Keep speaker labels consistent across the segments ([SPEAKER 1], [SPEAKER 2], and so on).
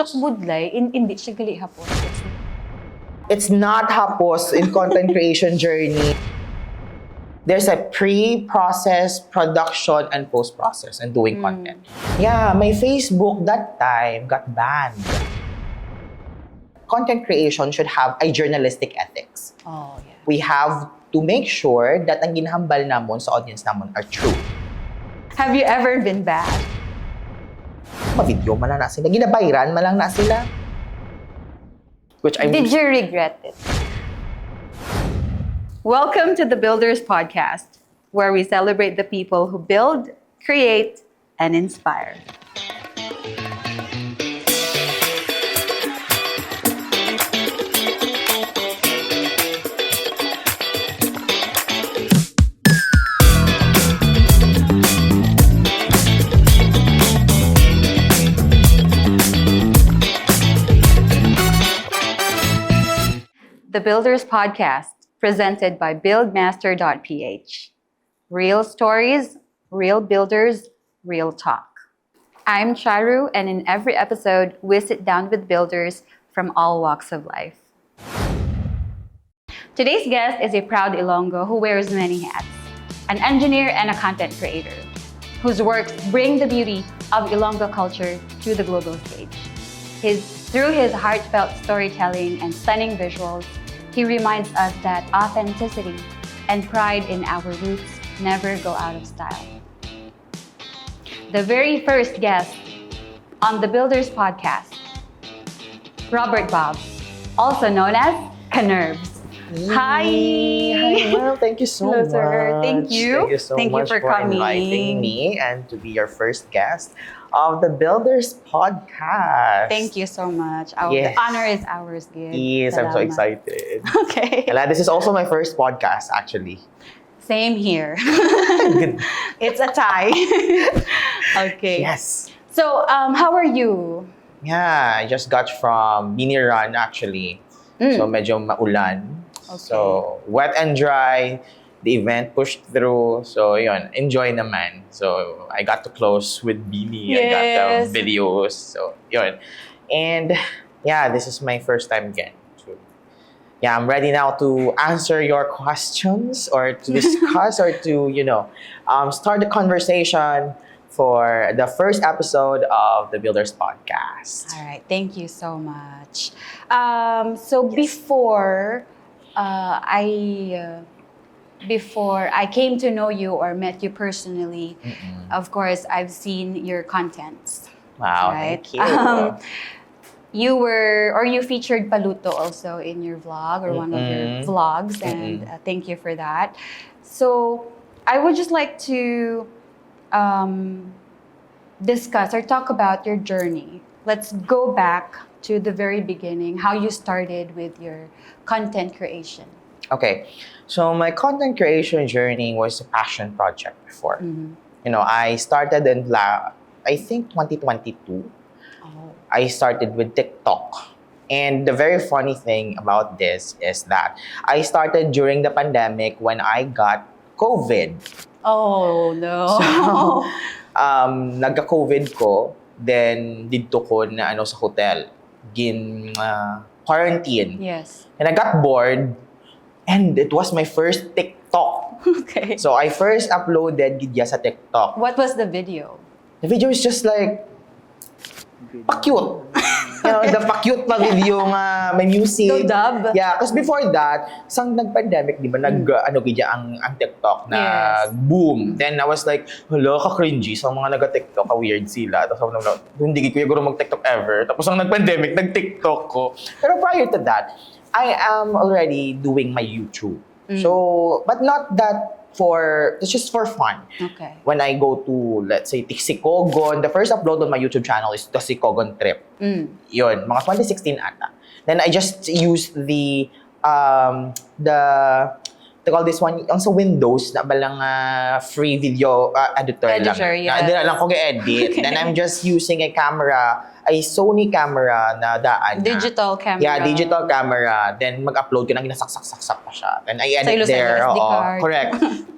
[SPEAKER 1] So, budlay, hindi siya gali hapon.
[SPEAKER 2] It's not hapos in content creation journey. There's a pre-process, production, and post-process and doing content. Yeah, my Facebook that time got banned. Content creation should have a journalistic ethics.
[SPEAKER 1] Oh, yeah.
[SPEAKER 2] We have to make sure that ang ginahambal namon sa audience namon are true.
[SPEAKER 1] Have you ever been bad?
[SPEAKER 2] Ma-video man lang na sila. Ginabayran man lang na sila. Which I
[SPEAKER 1] Did you regret it? Welcome to the Builders Podcast, where we celebrate the people who build, create, and inspire. The Builders Podcast, presented by Buildmaster.ph. Real stories, real builders, real talk. I'm Charu, and in every episode, we sit down with builders from all walks of life. Today's guest is a proud Ilonggo who wears many hats, an engineer and a content creator, whose works bring the beauty of Ilonggo culture to the global stage. Through his heartfelt storytelling and stunning visuals, he reminds us that authenticity and pride in our roots never go out of style. The very first guest on the Builders Podcast, Robert Bob, also known as Kanervs. Hi!
[SPEAKER 2] Hi, well, thank you so
[SPEAKER 1] Hello,
[SPEAKER 2] much.
[SPEAKER 1] sir. Thank you.
[SPEAKER 2] Thank you so
[SPEAKER 1] Thank you
[SPEAKER 2] much
[SPEAKER 1] for coming.
[SPEAKER 2] inviting me and to be your first guest of the Builders Podcast.
[SPEAKER 1] Thank you so much.
[SPEAKER 2] Yes.
[SPEAKER 1] The honor is ours, Gid.
[SPEAKER 2] Yes, I'm so
[SPEAKER 1] Salamat.
[SPEAKER 2] excited.
[SPEAKER 1] Okay.
[SPEAKER 2] Hala, this is also my first podcast, actually.
[SPEAKER 1] Same here.
[SPEAKER 2] Good.
[SPEAKER 1] It's a tie. Okay.
[SPEAKER 2] Yes.
[SPEAKER 1] So, how are you?
[SPEAKER 2] Yeah, I just got from Biniran, actually. So, medyo maulan.
[SPEAKER 1] Okay.
[SPEAKER 2] So, wet and dry. The event pushed through. So, yun, enjoy naman. So, I got to close with Bini.
[SPEAKER 1] Yes.
[SPEAKER 2] I got the videos. So, yun. And, yeah, this is my first time again. So, yeah, I'm ready now to answer your questions or to discuss or to, start the conversation for the first episode of the Builders Podcast.
[SPEAKER 1] All right. Thank you so much. So, before I came to know you or met you personally, of course, I've seen your contents.
[SPEAKER 2] Wow,
[SPEAKER 1] Right.
[SPEAKER 2] thank you.
[SPEAKER 1] You featured Paluto also in your vlog or one of your vlogs, and thank you for that. So I would just like to discuss or talk about your journey. Let's go back to the very beginning, how you started with your content creation.
[SPEAKER 2] Okay, so my content creation journey was a passion project before. I started in, I think, 2022.
[SPEAKER 1] Oh.
[SPEAKER 2] I started with TikTok. And the very funny thing about this is that I started during the pandemic when I got COVID.
[SPEAKER 1] Oh, no.
[SPEAKER 2] So, nagka-COVID ko, then dito ko na sa hotel, quarantine.
[SPEAKER 1] Yes.
[SPEAKER 2] And I got bored, and it was my first TikTok.
[SPEAKER 1] Okay.
[SPEAKER 2] So I first uploaded gidya sa TikTok.
[SPEAKER 1] What was the video?
[SPEAKER 2] The video is just like, pa-cute. The pa-cute na video nga, may music.
[SPEAKER 1] No dub?
[SPEAKER 2] Yeah, because before that, sang nag-pandemic, di ba, gidya ang TikTok na
[SPEAKER 1] Yes.
[SPEAKER 2] boom. Then I was like, hala, ka-cringy sa mga nag-TikTok, ka-weird sila. Tapos hindi ko yung mag-TikTok ever. Tapos ang nag-pandemic, nag-TikTok ko. Pero prior to that, I am already doing my YouTube. So, but not that it's just for fun.
[SPEAKER 1] Okay.
[SPEAKER 2] When I go to, let's say, Tixikogon, the first upload on my YouTube channel is the Tixikogon trip. Yun, mga 2016 ata. Then I just used they call this one, yung sa Windows, na balang free video editor lang.
[SPEAKER 1] Editor, yes.
[SPEAKER 2] Na lang ko edit.
[SPEAKER 1] Okay.
[SPEAKER 2] Then I'm just using a camera ay Sony camera na daan na.
[SPEAKER 1] Digital camera.
[SPEAKER 2] Yeah, digital camera. Then mag-upload ko ng ginasaksak-saksak pa siya. Then I edit
[SPEAKER 1] Silo sa
[SPEAKER 2] there.
[SPEAKER 1] SD
[SPEAKER 2] Oo,
[SPEAKER 1] card.
[SPEAKER 2] correct.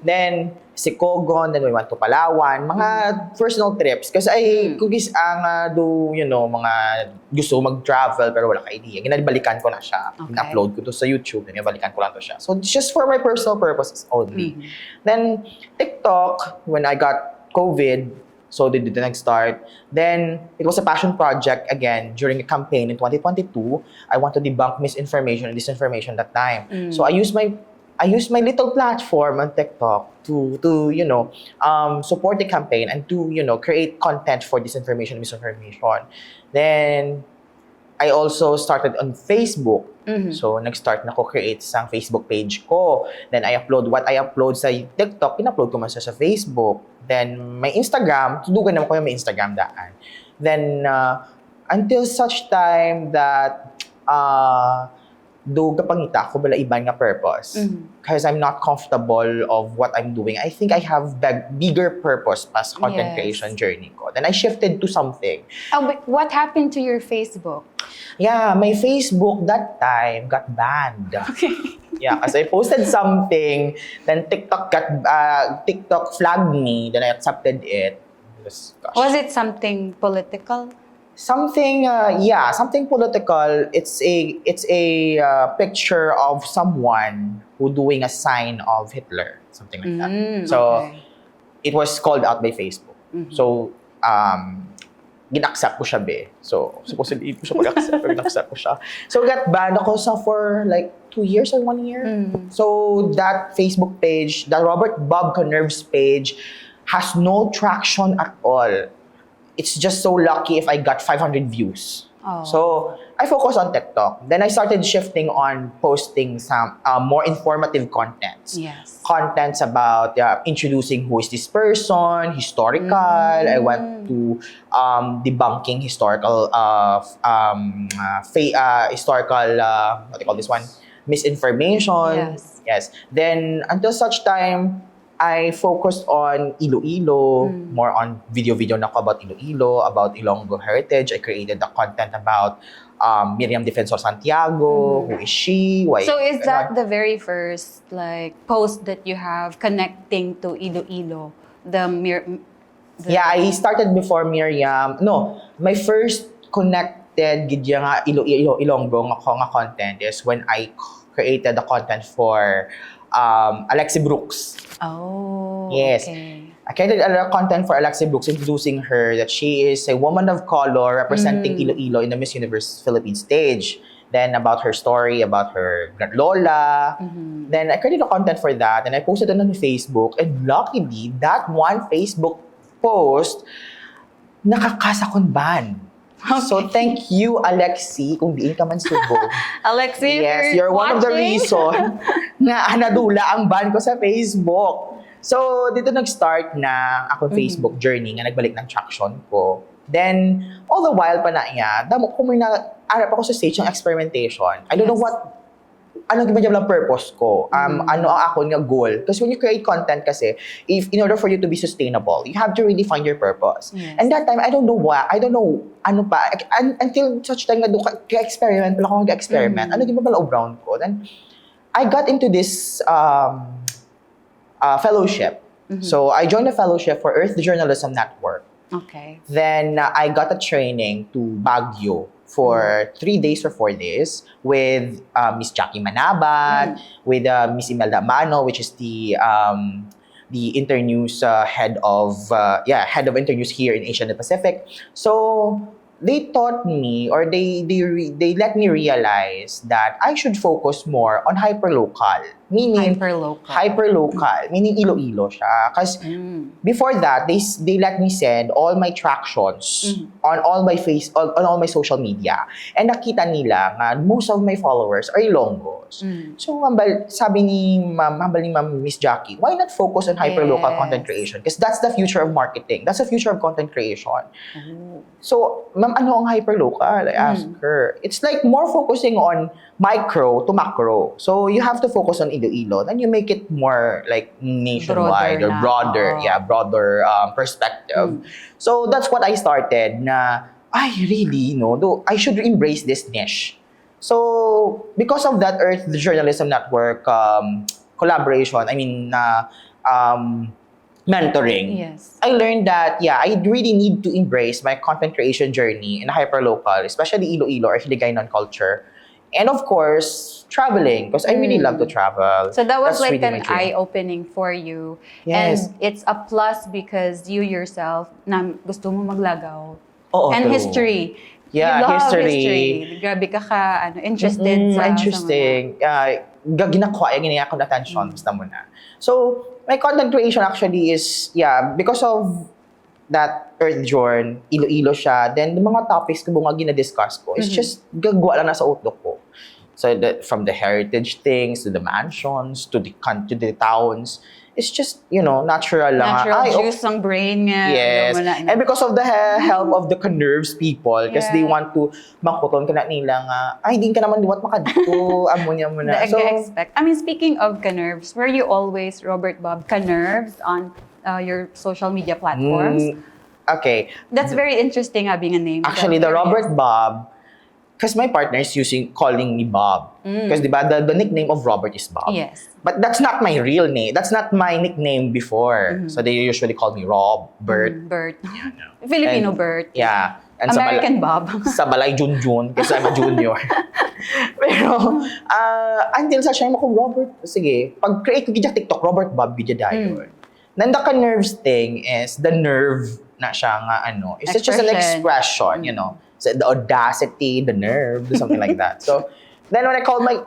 [SPEAKER 2] Then si Kogon, then we went to Palawan, mga personal trips. Kasi ay, kugis ang mga gusto mag-travel pero wala ka idea. Ginabalikan ko na siya.
[SPEAKER 1] Okay.
[SPEAKER 2] In-upload ko to sa YouTube, then ibalikan ko lang to siya. So it's just for my personal purposes only. Then TikTok, when I got COVID, so they did nag-start. Then it was a passion project again during a campaign in 2022. I want to debunk misinformation and disinformation that time. So I used my little platform on TikTok to support the campaign and to create content for disinformation and misinformation. Then I also started on Facebook. So nag-start na ko create sang Facebook page ko. Then what I upload sa TikTok, in-upload ko man sa Facebook. Then my Instagram, tudugan naman ko yung may Instagram daan. Then until such time that do kapangita ko bala iban nga purpose. Because I'm not comfortable of what I'm doing. I think I have bigger purpose as content creation journey ko. Then I shifted to something.
[SPEAKER 1] Oh, but what happened to your Facebook?
[SPEAKER 2] Yeah, my Facebook that time got banned.
[SPEAKER 1] Okay.
[SPEAKER 2] Yeah, kasi I posted something, then TikTok flagged me, then I accepted it. Gosh.
[SPEAKER 1] Was it something political?
[SPEAKER 2] Something political. It's a picture of someone who doing a sign of Hitler, something like that. So it was called out by Facebook. So ginaccept ko siya be. So supposedly ko siya mag-accept, pero ginaccept ko siya. So got banned ako for like 2 years or 1 year. So that Facebook page, that Robert Bob Connerves page, has no traction at all. It's just so lucky if I got 500 views.
[SPEAKER 1] Oh.
[SPEAKER 2] So I focused on TikTok. Then I started shifting on posting some more informative contents.
[SPEAKER 1] Yes.
[SPEAKER 2] Contents about introducing who is this person, historical. I went to debunking historical what do you call this one? Misinformation. Yes. Then until such time, I focused on Iloilo, more on video na ako about Iloilo, about Ilonggo heritage. I created the content about Miriam Defensor Santiago, who is she, why.
[SPEAKER 1] So is that the very first post that you have connecting to Iloilo?
[SPEAKER 2] Yeah, I started before Miriam. No, my first connected gidya nga Ilonggo nga content is when I created the content for Alexi Brooks.
[SPEAKER 1] Oh,
[SPEAKER 2] yes.
[SPEAKER 1] Okay.
[SPEAKER 2] I created a lot of content for Alexi Brooks, introducing her that she is a woman of color representing Iloilo in the Miss Universe Philippines stage. Then about her story, about her lola. Then I created a content for that and I posted it on Facebook. And luckily, that one Facebook post, nakakasa kong ban. So thank you, Alexi, kung diin ka man subo.
[SPEAKER 1] Alexi,
[SPEAKER 2] yes, you're one of the reason na nadula ang ban ko sa Facebook. So dito nag-start na ako Facebook journey nga nagbalik ng traction ko. Then all the while pa na iya, damo ko may arap ako sa stage ng experimentation. I don't know ano lang purpose ko, ano ang ako nga goal. Because when you create content kasi, in order for you to be sustainable, you have to really find your purpose.
[SPEAKER 1] Yes.
[SPEAKER 2] And that time, I don't know ano pa, until such time nga doon ka-experiment, wala akong nag-experiment, ano di ba pala o-brown ko? Then, I got into this fellowship. So, I joined a fellowship for Earth Journalism Network.
[SPEAKER 1] Okay.
[SPEAKER 2] Then, I got a training to Baguio for 3 days or 4 days with Miss Jackie Manabat, with Miss Imelda Mano, which is the Internews head of Internews here in Asia and the Pacific. So they taught me, or they let me realize that I should focus more on hyperlocal. Meaning hyperlocal, meaning Iloilo siya. Because before that, they let me send all my tractions on all my social media. And nakita nila nga most of my followers are Ilonggos. So sabi ni Ma'am Miss Jackie, why not focus on hyperlocal content creation? Because that's the future of marketing. That's the future of content creation. So, ma'am, ano ang hyperlocal? I asked her. It's like more focusing on micro to macro. So, you have to focus on Iloilo. Then you make it more like nationwide broader
[SPEAKER 1] Broader
[SPEAKER 2] perspective. So, that's what I started na I really, though I should embrace this niche. So, because of that Earth Journalism Network collaboration, mentoring,
[SPEAKER 1] Yes.
[SPEAKER 2] I learned that, I really need to embrace my content creation journey in hyperlocal, especially Iloilo or Hiligaynon culture. And of course, traveling, because I really love to travel.
[SPEAKER 1] So that was
[SPEAKER 2] That's
[SPEAKER 1] like
[SPEAKER 2] really my
[SPEAKER 1] an
[SPEAKER 2] dream.
[SPEAKER 1] eye-opening for you.
[SPEAKER 2] Yes.
[SPEAKER 1] And it's a plus because you yourself, na gusto mo maglagaw.
[SPEAKER 2] Oo,
[SPEAKER 1] And
[SPEAKER 2] true.
[SPEAKER 1] history.
[SPEAKER 2] Yeah,
[SPEAKER 1] you love
[SPEAKER 2] history.
[SPEAKER 1] Grabe ka interested sa
[SPEAKER 2] interesting. Ginakuha, ginaya ko na attention, basta muna. So, my content creation actually is, because of that Earth Journ, Iloilo siya, then the mga topics ko mga gina-discuss ko, it's just gagawa lang na sa utok ko. So, from the heritage things, to the mansions, to the towns, it's just, natural lang.
[SPEAKER 1] Natural juice ang brain nga.
[SPEAKER 2] Yes. And because of the help of the Nerves people, because they want to makuton ka na nila nga, ay, din ka naman duwat makadito, amonya mo na. So,
[SPEAKER 1] expect. Speaking of Kanerves, were you always Robert Bob Kanerves on your social media platforms?
[SPEAKER 2] Okay.
[SPEAKER 1] That's very interesting having a name.
[SPEAKER 2] Actually, the Robert Bob, because my partner is calling me Bob. Because the nickname of Robert is Bob.
[SPEAKER 1] Yes.
[SPEAKER 2] But that's not my real name. That's not my nickname before. So they usually call me Rob, Bert.
[SPEAKER 1] Bert. Filipino Bert.
[SPEAKER 2] Yeah. And
[SPEAKER 1] American Bob.
[SPEAKER 2] Sa Balay Junjun, kasi I'm a junior. Pero, until sa siya ko, Robert, sige, pag create ko gidya TikTok, Robert Bob, gidya dayon. Then the nerves thing is, the nerve na siya nga, it's just an expression, So the audacity, the nerve, something like that. So, then when I call my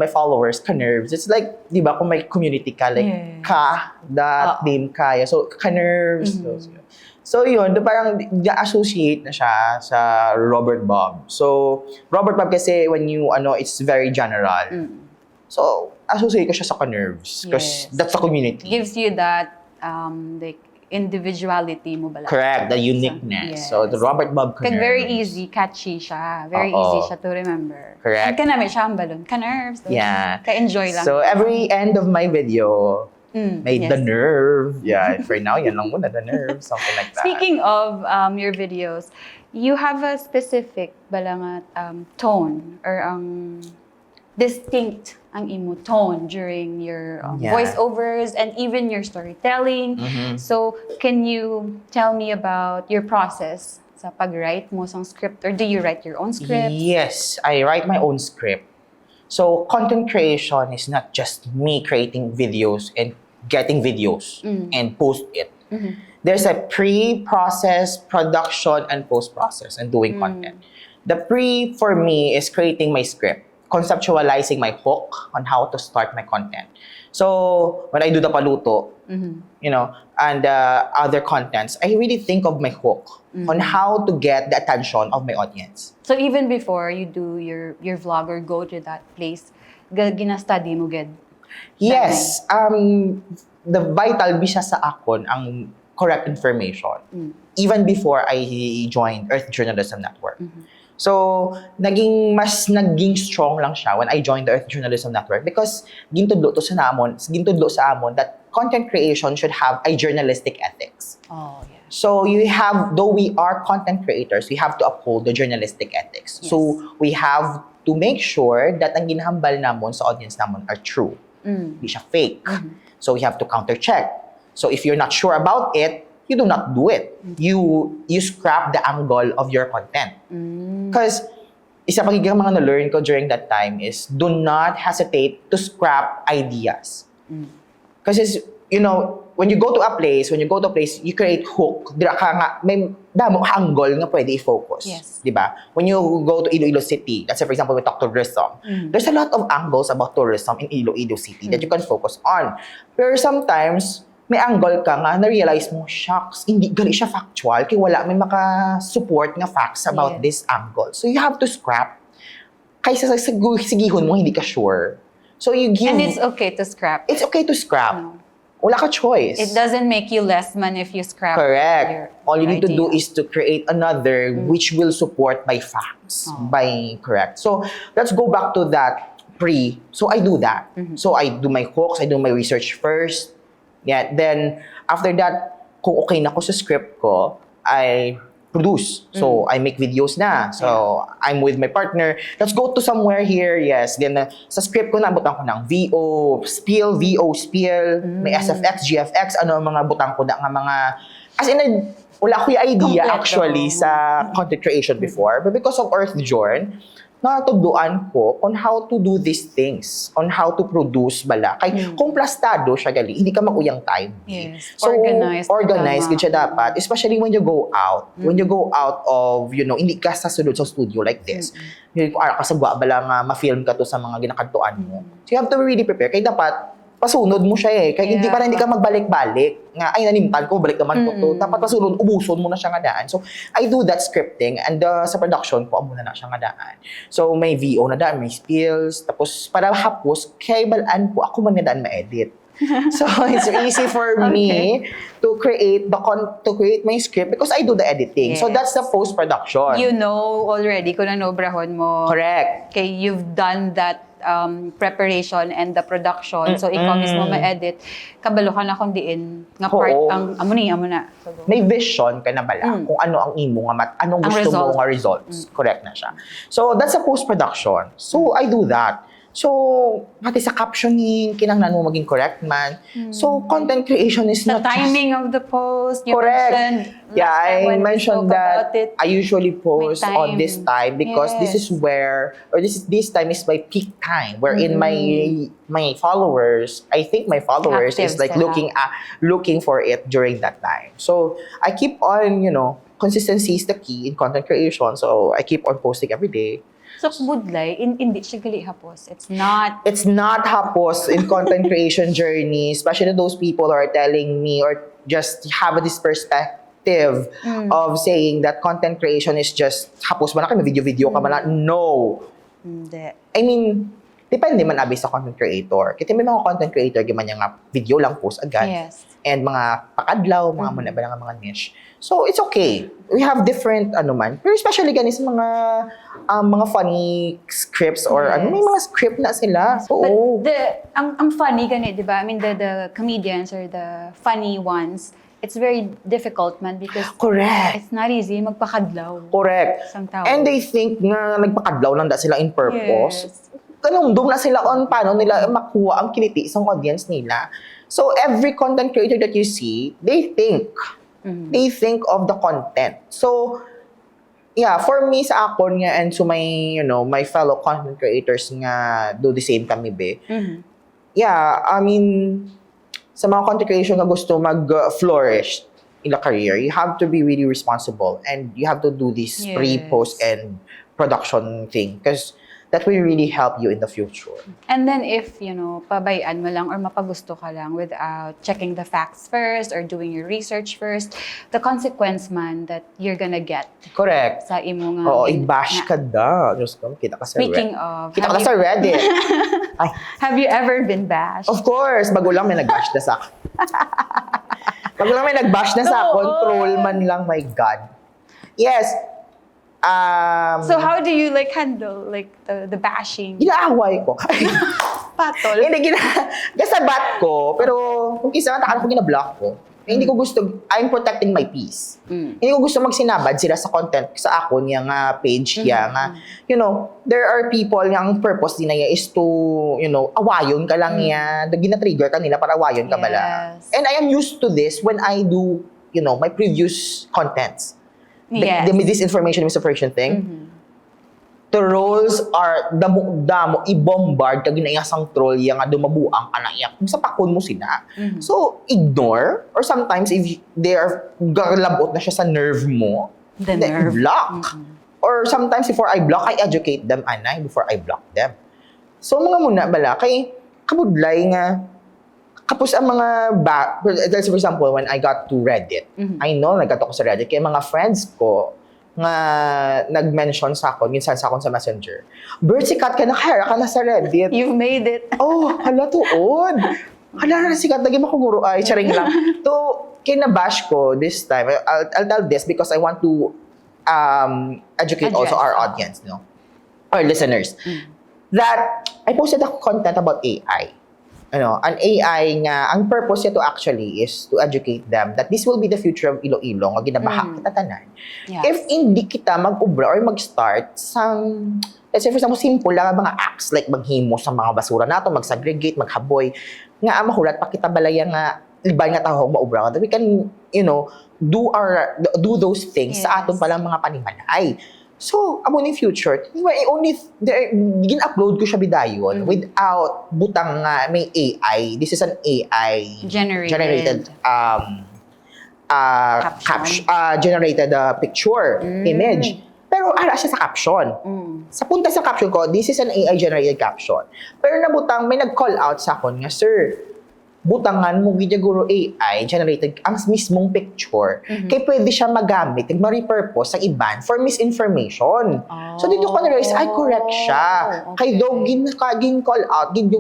[SPEAKER 2] followers Kanerves, it's like, di ba, kung may community ka, like, name kaya. So, Kanerves. So, yun, parang associate na siya sa Robert Bob. So, Robert Bob kasi when you, it's very general. So, associate ko siya sa Kanerves because that's the community.
[SPEAKER 1] Gives you that, like, individuality mo bala.
[SPEAKER 2] Correct, the uniqueness. So, the Robert Bob Kanerves.
[SPEAKER 1] Very easy, catchy siya. Very easy siya to remember.
[SPEAKER 2] Correct.
[SPEAKER 1] Kanami siya ang balon. Kanerves.
[SPEAKER 2] Yeah.
[SPEAKER 1] Ka-enjoy lang.
[SPEAKER 2] So, every end of my video, made the nerve. Yeah, for now, yan lang muna, the nerve. Something like that.
[SPEAKER 1] Speaking of your videos, you have a specific balangat tone or distinct ang imo tone during your voiceovers and even your storytelling. So, can you tell me about your process sa pag-write mo sa script, or do you write your own script?
[SPEAKER 2] Yes, I write my own script. So, content creation is not just me creating videos and getting videos and post it. There's a pre-process, production, and post-process and doing content. The pre, for me, is creating my script, conceptualizing my hook on how to start my content. So, when I do the paluto, and other contents, I really think of my hook on how to get the attention of my audience.
[SPEAKER 1] So, even before you do your vlog or go to that place, gina-study mo gid?
[SPEAKER 2] Yes. The vital bisa sa akon ang correct information. Even before I joined Earth Journalism Network. So, naging strong lang siya when I joined the Earth Journalism Network because gintudlo sa amon that content creation should have a journalistic ethics.
[SPEAKER 1] Oh, yeah.
[SPEAKER 2] So, though we are content creators, we have to uphold the journalistic ethics.
[SPEAKER 1] Yes.
[SPEAKER 2] So, we have to make sure that ang ginahambal namon sa audience namon are true. Hindi siya fake. So, we have to counter-check. So, if you're not sure about it, you do not do it. You scrap the angle of your content. Because isa pa mga na-learn ko during that time is do not hesitate to scrap ideas. Because when you go to a place, you create hook. Dira ka nga, may damo angle nga pwede i-focus.
[SPEAKER 1] Yes.
[SPEAKER 2] Diba? When you go to Iloilo City, let's say for example, we talk tourism, there's a lot of angles about tourism in Iloilo City that you can focus on. Pero sometimes, may angle ka nga, na-realize mo, shucks, hindi gali siya factual, kaya wala may maka-support nga facts about this angle. So you have to scrap. Kaysa sigihon mo, hindi ka sure. So you give...
[SPEAKER 1] And it's okay to scrap.
[SPEAKER 2] It's okay to scrap. Wala ka choice.
[SPEAKER 1] It doesn't make you less man if you scrap.
[SPEAKER 2] Correct. All you need to do
[SPEAKER 1] idea.
[SPEAKER 2] is to create another which will support by facts. Correct. So let's go back to that pre. So I do that. So I do my hooks, I do my research first. Yeah, then after that, kung okay na ako sa script ko, I produce. So, I make videos na. So, I'm with my partner. Let's go to somewhere here. Yes. Then, sa script ko na, butang ko ng VO, spiel. May SFX, GFX, ano ang mga butang ko na nga mga... As in, wala ko yung idea
[SPEAKER 1] Kompleto.
[SPEAKER 2] actually sa content creation before. But because of Earthjourn, natutuduan ko on how to do these things, on how to produce bala. Kay kung plastado siya gali, hindi ka mag-uyang time.
[SPEAKER 1] Yes.
[SPEAKER 2] So,
[SPEAKER 1] Organized.
[SPEAKER 2] organized
[SPEAKER 1] Tama.
[SPEAKER 2] gid siya dapat, especially when you go out. When you go out of, hindi ka sa sulod sa studio like this. Kung ara ka sa bala nga ma-film ka to sa mga ginakantuan mo. So you have to really prepare. Kaya dapat pasunod mo siya Kaya hindi para hindi ka magbalik-balik. Nga, ay, nanimtan ko, balik naman ko to. Dapat pasunod, ubuson mo na siya nga daan. So, I do that scripting and sa production ko, muna na siya nga daan. So, may VO na daan, may skills. Tapos, para hapos, kaya balaan ko, ako man na daan ma-edit. So, it's easy for me to create my script because I do the editing. So, that's the post-production.
[SPEAKER 1] You know already kung ano brahon mo.
[SPEAKER 2] Correct.
[SPEAKER 1] Okay, you've done that preparation and the production. So, ikaw mismo ma-edit. Kabalo ka na kung diin. Nga part,
[SPEAKER 2] Oo.
[SPEAKER 1] amo na. So,
[SPEAKER 2] May vision ka na bala kung ano ang imo nga anong
[SPEAKER 1] Ang
[SPEAKER 2] gusto
[SPEAKER 1] result.
[SPEAKER 2] mo nga results. Correct na siya. So, that's a post-production. So, I do that. So, pati sa captioning, kinanglan mo maging correct man. So, content creation is
[SPEAKER 1] the
[SPEAKER 2] not just...
[SPEAKER 1] timing of the post, you
[SPEAKER 2] Correct.
[SPEAKER 1] mentioned
[SPEAKER 2] Yeah,
[SPEAKER 1] last time
[SPEAKER 2] I
[SPEAKER 1] when we
[SPEAKER 2] mentioned
[SPEAKER 1] spoke about
[SPEAKER 2] that
[SPEAKER 1] it.
[SPEAKER 2] I usually post
[SPEAKER 1] time.
[SPEAKER 2] on this time because this is
[SPEAKER 1] Yes.
[SPEAKER 2] where, or this time is my peak time, wherein my followers, I think my followers is
[SPEAKER 1] Active
[SPEAKER 2] like
[SPEAKER 1] sila.
[SPEAKER 2] looking for it during that time. So I keep on, consistency is the key in content creation. So I keep on posting every day.
[SPEAKER 1] So, budlay, hindi siya gali hapos. It's not...
[SPEAKER 2] It's not hapos in content creation journey, especially those people who are telling me or just have this perspective of saying that content creation is just hapos man na kay video ka man na. No.
[SPEAKER 1] Hindi.
[SPEAKER 2] I mean, depende man abi sa content creator. Kasi may mga content creator giman nga video lang post agad.
[SPEAKER 1] Yes.
[SPEAKER 2] And mga pakadlaw, mga muna ba nga mga niche. So, it's okay. We have different, pero especially gani sa mga funny scripts or
[SPEAKER 1] Yes.
[SPEAKER 2] may mga script na sila. Oo.
[SPEAKER 1] But ang funny ganit, di ba? I mean, the comedians or the funny ones, it's very difficult man because
[SPEAKER 2] Correct.
[SPEAKER 1] it's not easy magpakadlaw.
[SPEAKER 2] Correct.
[SPEAKER 1] Isang tao.
[SPEAKER 2] And they think nga nagpakadlaw lang da sila in purpose.
[SPEAKER 1] Yes.
[SPEAKER 2] Kanumdum na sila on paano nila makuha ang kiliti sa audience nila. So, every content creator that you see, they think. They think of the content. So, yeah, for me sa akon nga and to my, my fellow content creators nga do the same kami be. Yeah, I mean, sa mga content creation na gusto mag-flourish in a career, you have to be really responsible and you have to do this
[SPEAKER 1] Yes.
[SPEAKER 2] pre, post, and production thing because that will really help you in the future.
[SPEAKER 1] And then if, pabayaan mo lang or mapagusto ka lang without checking the facts first or doing your research first, the consequence man that you're gonna get
[SPEAKER 2] Correct.
[SPEAKER 1] sa imo nga...
[SPEAKER 2] Oo, i-bash ka da. Diyos ko, kita ka sa
[SPEAKER 1] Speaking
[SPEAKER 2] Reddit.
[SPEAKER 1] of,
[SPEAKER 2] Kita ka sa Reddit. Ay,
[SPEAKER 1] have you ever been bashed?
[SPEAKER 2] of course, bago lang may nag-bash na sa akin. Bago lang may nag-bash na sa akin,
[SPEAKER 1] Oo.
[SPEAKER 2] troll man lang, my God. Yes.
[SPEAKER 1] So how do you handle the bashing?
[SPEAKER 2] Ginaaway ko.
[SPEAKER 1] Patol?
[SPEAKER 2] Hindi, gasabat ko. Pero kung kisa nga, ko ginablock ko. Hindi ko gusto, I'm protecting my peace. Hindi ko gusto magsinabad sila sa content sa ako niya nga page niya nga. There are people nga ang purpose din na niya is to, awayon ka lang niya. Gina-trigger ka nila para awayon ka bala.
[SPEAKER 1] Yes.
[SPEAKER 2] And I am used to this when I do, my previous contents.
[SPEAKER 1] Yes.
[SPEAKER 2] The disinformation, misinformation thing. The roles are damo i-bombard kag ginayasang troll yang nga dumabuang ka na iya kung sa pakon mo sila. So ignore or sometimes if they are galabot na siya sa nerve mo,
[SPEAKER 1] The
[SPEAKER 2] then
[SPEAKER 1] nerve.
[SPEAKER 2] block. Or sometimes before I block, I educate them anay before I block them. So mga muna bala kay kabudlay nga kapos ang mga for example when I got to Reddit. I know nagkato ko sa Reddit kay mga friends ko nga nag-mention sa akin, minsan sa akin sa Messenger. Bird, sikat ka na, kaya ka na sa Reddit.
[SPEAKER 1] You've made it.
[SPEAKER 2] Oh, hala tuod. Hala na sikat, naging makuguro. Ay, charing lang. To, kinabash ko this time, I'll tell this because I want to educate also our audience, our listeners. That I posted a content about AI. an AI nga, ang purpose nito actually is to educate them that this will be the future of Iloilo nga ginabaha kita tanan.
[SPEAKER 1] Yeah.
[SPEAKER 2] If hindi kita mag-ubra or mag-start sa, let's say for example, simple lang ang mga acts like maghimo sa mga basura nato, mag-segregate, maghaboy, nga mahulat pa kita balaya nga liban nga taho maubra that we can, do those things sa aton palang mga panimalay. So, amo ni future, gin-upload ko siya bidayon without butang nga may AI. This is an AI generated generated picture, image. Pero ara siya sa caption. Sa punta sa caption ko, this is an AI generated caption. Pero nabutang may nag-call out sa akon nga, sir, butangan mo guro AI generated ang mismong picture kay pwede siya magamit ug ma-repurpose sa iban for misinformation. So dito ko na-realize ay correct siya. Kay daw gin call out, gin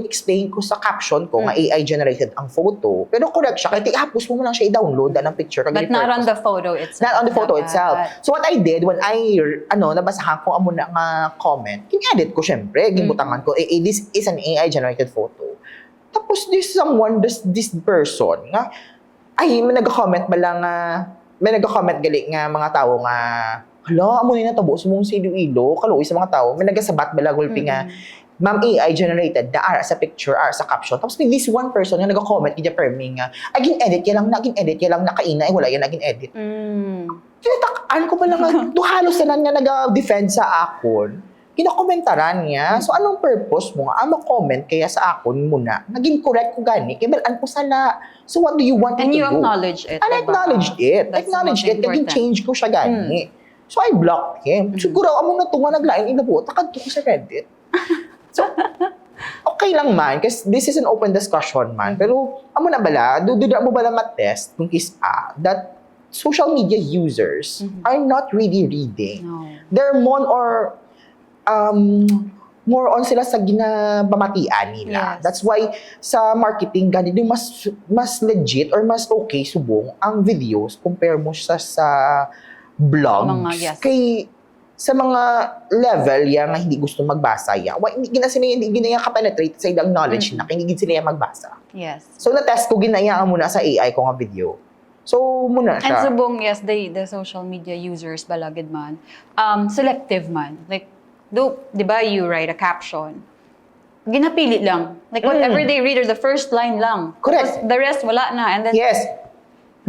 [SPEAKER 2] explain ko sa caption ko nga AI generated ang photo. Pero correct siya kay ihapos mo lang siya i-download ang picture kag
[SPEAKER 1] But not on the photo itself.
[SPEAKER 2] Not on the photo itself. So what I did when I nabasahan ko amo na nga comment, kin-edit ko syempre, ginbutangan ko this is an AI generated photo. Tapos this person nga ay may nag-comment gali nga mga tao nga hala amo ni natabo sumong si Iloilo kaluoy sa mga tao may nagasabat bala gulpi nga ma'am AI generated da ara sa picture ara sa caption tapos may this one person nga nag-comment gid perming nga ay gin-edit ya lang na kaina ay wala yan naging edit. Tinatak-an ko pala nga halos tanan nga nag-defend sa akon. Kinakomentaran niya. So, anong purpose mo nga? comment kaya sa akon muna. Naging correct ko gani. Kaya balaan ko sala. So, what do you want me to do?
[SPEAKER 1] And you acknowledge it.
[SPEAKER 2] And I acknowledged it. Acknowledged it. Naging change ko siya gani. So, I blocked him. Siguro, amo na ito nga naglain inabo. Takad ko sa Reddit. So, okay lang man. Kasi this is an open discussion man. Pero, amo na bala, dudura mo bala matest kung that social media users are not really reading.
[SPEAKER 1] No.
[SPEAKER 2] They're more on sila sa ginabamatian nila.
[SPEAKER 1] Yes.
[SPEAKER 2] That's why sa marketing ganito mas legit or mas okay subong ang videos compare mo sa blogs. Kay sa mga level yang hindi gusto magbasa ya. Hindi ginaya ka-penetrate sa ilang knowledge na hindi sila magbasa.
[SPEAKER 1] Yes.
[SPEAKER 2] So na-test ko ginaya muna sa AI ko nga video. So, muna siya.
[SPEAKER 1] And subong, yes, the social media users balagid man, selective man. Like, di ba, you write a caption. Ginapili lang. Like, whatever they read or the first line lang.
[SPEAKER 2] Correct.
[SPEAKER 1] Tapos the rest, wala na. And then,
[SPEAKER 2] yes.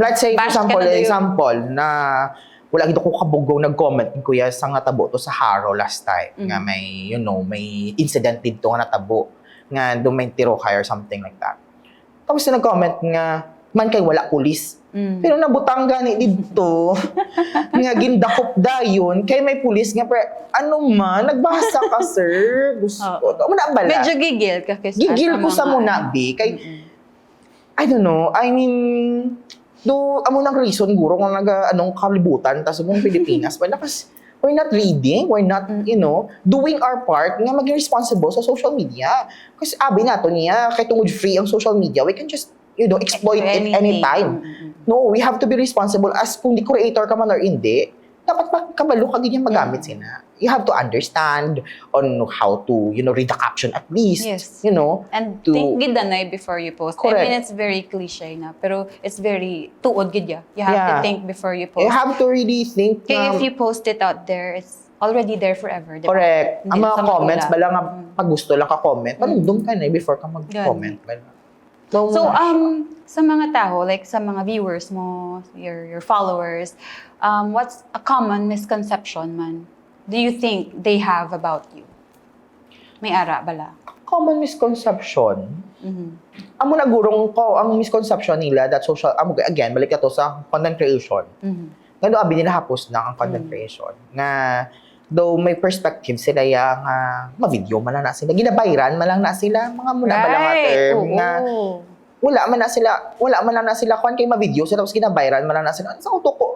[SPEAKER 2] Let's say, for
[SPEAKER 1] bash
[SPEAKER 2] example, na wala gito ko kabugaw nag-comment ni Kuya sa nga tabo to sa Haro last time. Nga may, may incident dito nga natabo. Nga may tiro or something like that. Tapos na nag-comment nga, man kay wala pulis. Pero nabutang gani dito nga gindakop dayon kay may pulis nga ano man nagbasa ka sir gusto muna bala
[SPEAKER 1] medyo gigil ka kasi
[SPEAKER 2] gigil ko sa muna bi kay I don't know I mean amo nang reason guro nga anong kalibutan ta sa buong Pilipinas but nakas we're not reading we're not doing our part nga maging responsible sa social media kasi abi nato niya kay tungod free ang social media we can just exploit it anytime. No, we have to be responsible as kung di creator ka man or hindi, dapat kabalo ka ganyan magamit sila. You have to understand on how to, read the caption at least.
[SPEAKER 1] Yes.
[SPEAKER 2] to
[SPEAKER 1] And think gid na before you post.
[SPEAKER 2] Correct.
[SPEAKER 1] I mean, it's very cliche na, pero it's very tuod gid ya. You have to think before you post.
[SPEAKER 2] You have to really think.
[SPEAKER 1] Okay, if you post it out there, it's already there forever. Diba?
[SPEAKER 2] Correct. Ang mga comments, bala nga pag gusto lang ka-comment, panundong ka na before ka mag-comment.
[SPEAKER 1] So, sa mga tao, like sa mga viewers mo, your followers, what's a common misconception man do you think they have about you? May ara bala?
[SPEAKER 2] Common misconception? Amo na gurong ko, ang misconception nila that social, again, balik na to sa content creation. Nga abi nila hapos na ang content creation. Nga, though may perspective sila yang ma-video man na sila. Ginabayran man lang na sila. Mga muna ba lang term nga wala man na sila kung kay ma-video sila tapos ginabayran man lang na sila. Sa auto ko,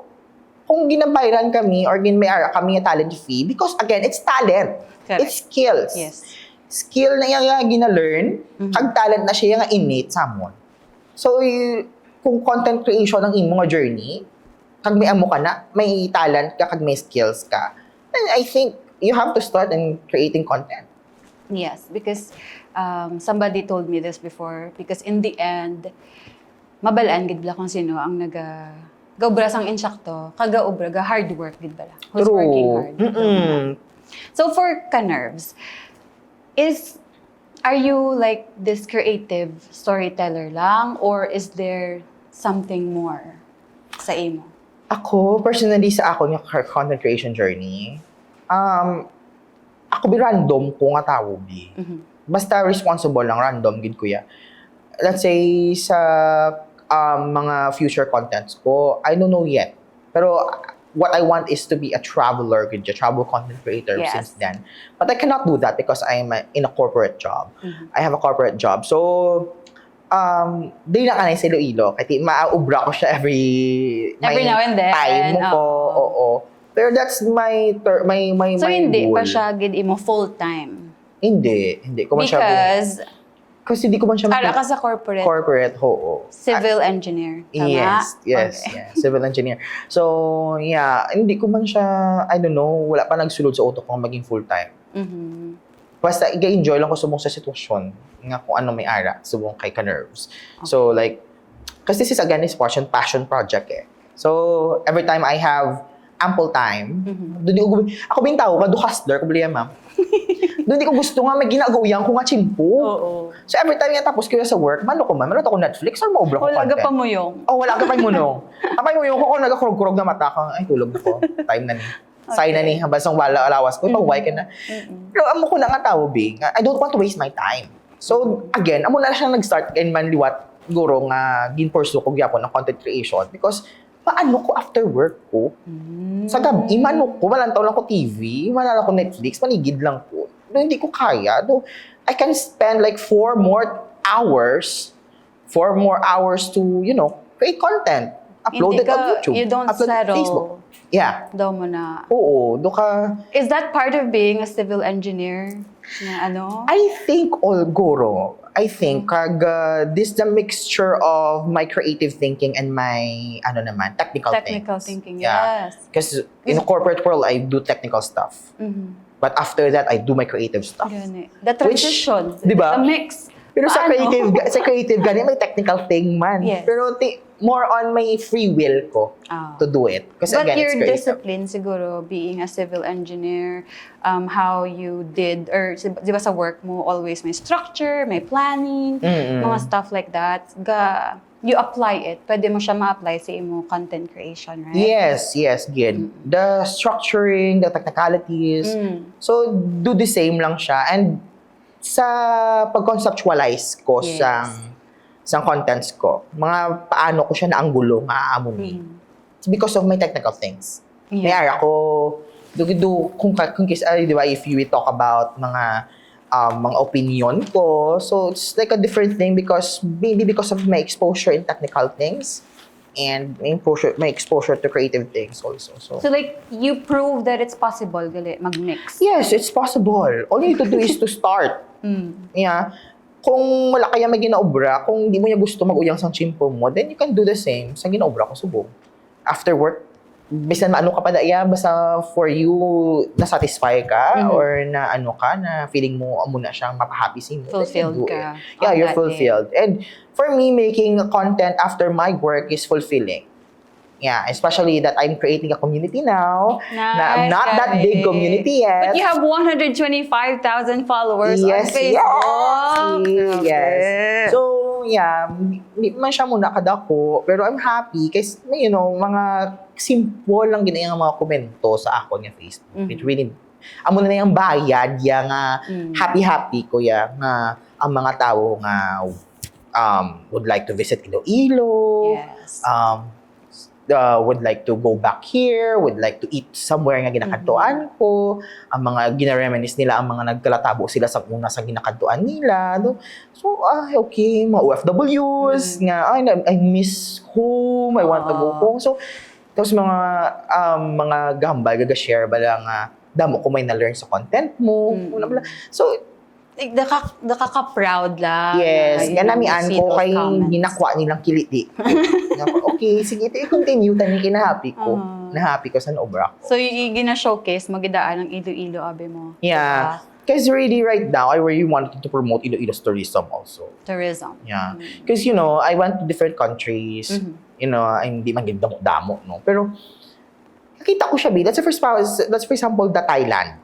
[SPEAKER 2] kung ginabayran kami or may ara kami nga talent fee because again, it's talent.
[SPEAKER 1] Correct.
[SPEAKER 2] It's skills.
[SPEAKER 1] Yes.
[SPEAKER 2] Skill na yung gina-learn, kag talent na siya yung innate sa amon. So, kung content creation ang imong journey, kag may amo ka na, may talent ka, kag may skills ka, then I think you have to start in creating content.
[SPEAKER 1] Yes, because somebody told me this before because in the end, mabalaan gid bala kung sino ang gaubra sang insakto, kagaubra, ga hard work gid bala. Who's
[SPEAKER 2] True.
[SPEAKER 1] working hard. So for Ka-Nerves, are you like this creative storyteller lang or is there something more sa imo?
[SPEAKER 2] Ako, personally, sa ako yung content creation journey, ako random ko nga tao, bi. Basta responsible lang, random, gid kuya. Let's say, sa mga future contents ko, I don't know yet. Pero, what I want is to be a traveler, a travel content creator since then. But I cannot do that because I'm in a corporate job. I have a corporate job. So, di na kanay sa Iloilo. Kasi maaubra ko siya every
[SPEAKER 1] now and then.
[SPEAKER 2] Time ko, oo. Pero that's my
[SPEAKER 1] So, hindi
[SPEAKER 2] goal.
[SPEAKER 1] pa siya gid imo full-time?
[SPEAKER 2] Hindi ko man siya.
[SPEAKER 1] Because,
[SPEAKER 2] Kasi di ko man siya
[SPEAKER 1] ka sa corporate.
[SPEAKER 2] Corporate, oo.
[SPEAKER 1] Civil engineer. Tama?
[SPEAKER 2] Yes.
[SPEAKER 1] Okay.
[SPEAKER 2] Yeah, civil engineer. So, yeah, hindi ko man siya, I don't know, wala pa nagsulod sa utok ko maging full-time. Basta, i-enjoy lang ko subong sa sitwasyon nga kung ano may ara, subong kay Ka-Nerves. So, like, kasi this is again, is passion project eh. So, every time I have ample time, ako bin tao, kadu hustler, ko baliya ma'am. Doon di ko gusto nga, may ginagawiyan ko nga chimpo. So, every time nga tapos ko sa work, mano ko man, manood ako Netflix or maubra ko
[SPEAKER 1] Wala
[SPEAKER 2] content.
[SPEAKER 1] ka pa mo yung.
[SPEAKER 2] Oh, wala ka pa munong. Apay mo yung ko nagakurog-kurog na mata ka. Ay, tulog ko. Time na ni. Sign na ni. Habang wala alawas ko. Pag-uwi ka na. Pero amo ko na nga tao, Bing. I don't want to waste my time. So, again, amo na siyang nag-start and manliwat guro nga ginpursu ko gyapon ng content creation because paano ko after work ko? Sa gabi, mano ko, walang taon lang ko TV, wala lang ko Netflix, manigid lang ko. No, hindi ko kaya. No, I can spend like 4 more hours to, create content. Upload it on YouTube.
[SPEAKER 1] You don't
[SPEAKER 2] upload it on
[SPEAKER 1] settle.
[SPEAKER 2] Facebook. Yeah.
[SPEAKER 1] Daw mo na.
[SPEAKER 2] Oo, do ka.
[SPEAKER 1] Is that part of being a civil engineer? Na ano?
[SPEAKER 2] I think all goro. I think this the mixture of my creative thinking and my technical things.
[SPEAKER 1] Thinking,
[SPEAKER 2] Yeah.
[SPEAKER 1] yes.
[SPEAKER 2] Because in the corporate world, I do technical stuff. But after that, I do my creative stuff.
[SPEAKER 1] Ganun eh. The transition.
[SPEAKER 2] Di ba?
[SPEAKER 1] The mix.
[SPEAKER 2] Pero sa
[SPEAKER 1] Paano?
[SPEAKER 2] creative gani may technical thing man.
[SPEAKER 1] Yes.
[SPEAKER 2] Pero more on my free will ko to do it. Kasi
[SPEAKER 1] But
[SPEAKER 2] again,
[SPEAKER 1] your
[SPEAKER 2] it's creative.
[SPEAKER 1] discipline siguro, being a civil engineer, how you did, or di ba sa work mo, always may structure, may planning, mga stuff like that. You apply it. Pwede mo siya ma-apply sa imo content creation, right?
[SPEAKER 2] Yes, good. The structuring, the technicalities. So, do the same lang siya. And sa pag-conceptualize ko sa contents ko, mga paano ko siya naanggulo, maaamunin. It's because of my technical things. May ara ko, kung di ba, if you talk about mga opinion ko, so it's like a different thing because maybe because of my exposure in technical things and my exposure to creative things also. So
[SPEAKER 1] like, you prove that it's possible, gali, mag-mix.
[SPEAKER 2] yes, it's possible. All you need to do is to start. Yeah. Kung wala kaya may ginaobra, kung di mo niya gusto mag-uyang sang chimpo mo, then you can do the same sa ginaobra ko subong. After work, bisan maano ka pa daya, basta for you, na-satisfy ka or na feeling mo amo na siyang mapahappy sa mo.
[SPEAKER 1] Fulfilled ka.
[SPEAKER 2] Yeah,
[SPEAKER 1] on
[SPEAKER 2] you're
[SPEAKER 1] that
[SPEAKER 2] fulfilled. And for me, making content after my work is fulfilling. Yeah, especially that I'm creating a community now. Na I'm not that big community yet.
[SPEAKER 1] But you have 125,000 followers on Facebook.
[SPEAKER 2] Yes. So, yeah, hindi man siya muna kadako, pero I'm happy kasi, mga simple lang ginayang mga komento sa ako ng Facebook. It really, amo na yung bayad, nga happy ko nga ang mga tao nga would like to visit Iloilo.
[SPEAKER 1] Yes.
[SPEAKER 2] Would like to go back here, would like to eat somewhere nga ginakantuan ko. Ang mga ginareminis nila, ang mga nagkalatabo sila sa una sa ginakantuan nila. No? So, okay, mga OFWs, nga, I miss home, I want to go home. So, tapos mga gambal, gaga-share ba lang, damo ko may na-learn sa content mo. So,
[SPEAKER 1] Nakaka-proud lang.
[SPEAKER 2] yes, nga namian ko kay hinakwa nilang kiliti. Okay, sige, i-continue tani kinahappy ko. Nahappy ko sa obra ko.
[SPEAKER 1] So, yung gina-showcase, magidaan ng Iloilo, abe mo.
[SPEAKER 2] Yeah. Because really right now, I really wanted to promote Iloilo's tourism also.
[SPEAKER 1] Tourism.
[SPEAKER 2] Yeah. Because, I went to different countries. Ay, hindi man damo-damo, no? Pero, nakita ko siya, That's for example, the Thailand.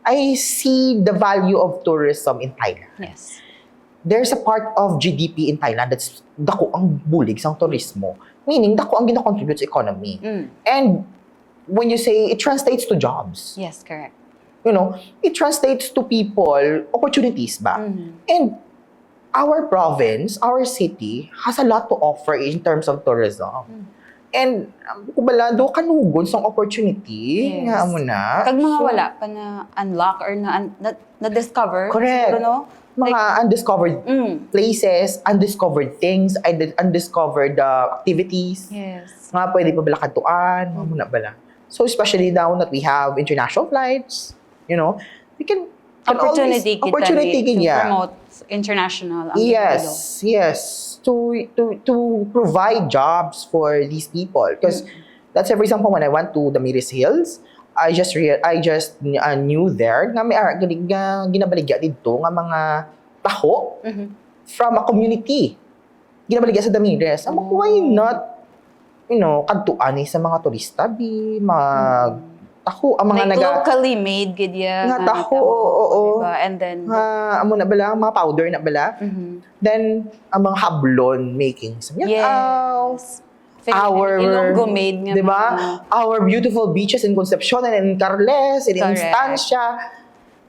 [SPEAKER 2] I see the value of tourism in Thailand.
[SPEAKER 1] Yes.
[SPEAKER 2] There's a part of GDP in Thailand that's dako ang bulig sa turismo. Meaning, dako ang gina-contribute sa economy. And when you say it translates to jobs,
[SPEAKER 1] Yes, correct.
[SPEAKER 2] It translates to people, opportunities ba? And our province, our city, has a lot to offer in terms of tourism. And, kubala, do kanugon sa opportunity.
[SPEAKER 1] Yes.
[SPEAKER 2] Nga mo na.
[SPEAKER 1] Kag mga wala pa na unlock or na-discover.
[SPEAKER 2] Correct.
[SPEAKER 1] Siguro, no?
[SPEAKER 2] Mga undiscovered places, undiscovered things, undiscovered activities.
[SPEAKER 1] Yes.
[SPEAKER 2] Mga pwede pa bala katuan, mga muna bala. So, especially now that we have international flights, we can
[SPEAKER 1] Opportunity
[SPEAKER 2] always, opportunity
[SPEAKER 1] to
[SPEAKER 2] yeah.
[SPEAKER 1] promote international ang
[SPEAKER 2] Yes. To provide jobs for these people. Because let's say, for example, when I went to the Miris Hills, I just knew there nga may ginabaligya dito nga mga taho from a community. Ginabaligya sa Damiris. Why not, kadtuan sa mga turista, taho, ang mga
[SPEAKER 1] like locally made, gidya.
[SPEAKER 2] Nga taho, oo.
[SPEAKER 1] Diba? And then,
[SPEAKER 2] amo na bala, mga powder na bala. Then, ang mga hablon making sa
[SPEAKER 1] yes. Ilonggo made nga.
[SPEAKER 2] Diba? Our beautiful beaches in Concepcion and in Carles, in Instancia.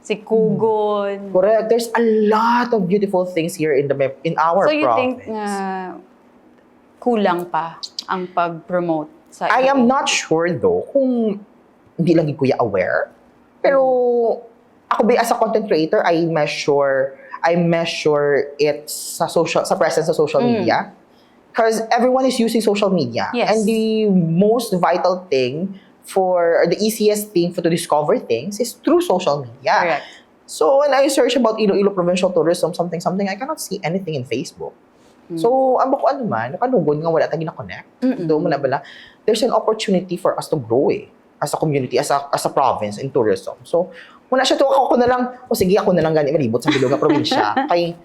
[SPEAKER 1] Si Kugon.
[SPEAKER 2] Correct. There's a lot of beautiful things here in our province.
[SPEAKER 1] So you think kulang pa ang pag-promote sa
[SPEAKER 2] I am not sure though kung hindi lang kuya aware. Pero ako as a content creator, I measure it sa presence sa social media. Because everyone is using social media.
[SPEAKER 1] Yes.
[SPEAKER 2] And the most vital thing or the easiest thing to discover things is through social media.
[SPEAKER 1] Correct.
[SPEAKER 2] So when I search about Iloilo Provincial Tourism, something, I cannot see anything in Facebook. So, ang bako man, nakanugod nga wala tayong na-connect. Doon mo na bala, there's an opportunity for us to grow as a community, as a province in tourism. So, muna siya to ako na lang, sige ako na lang gani malibot sa Bilog nga probinsya. Kay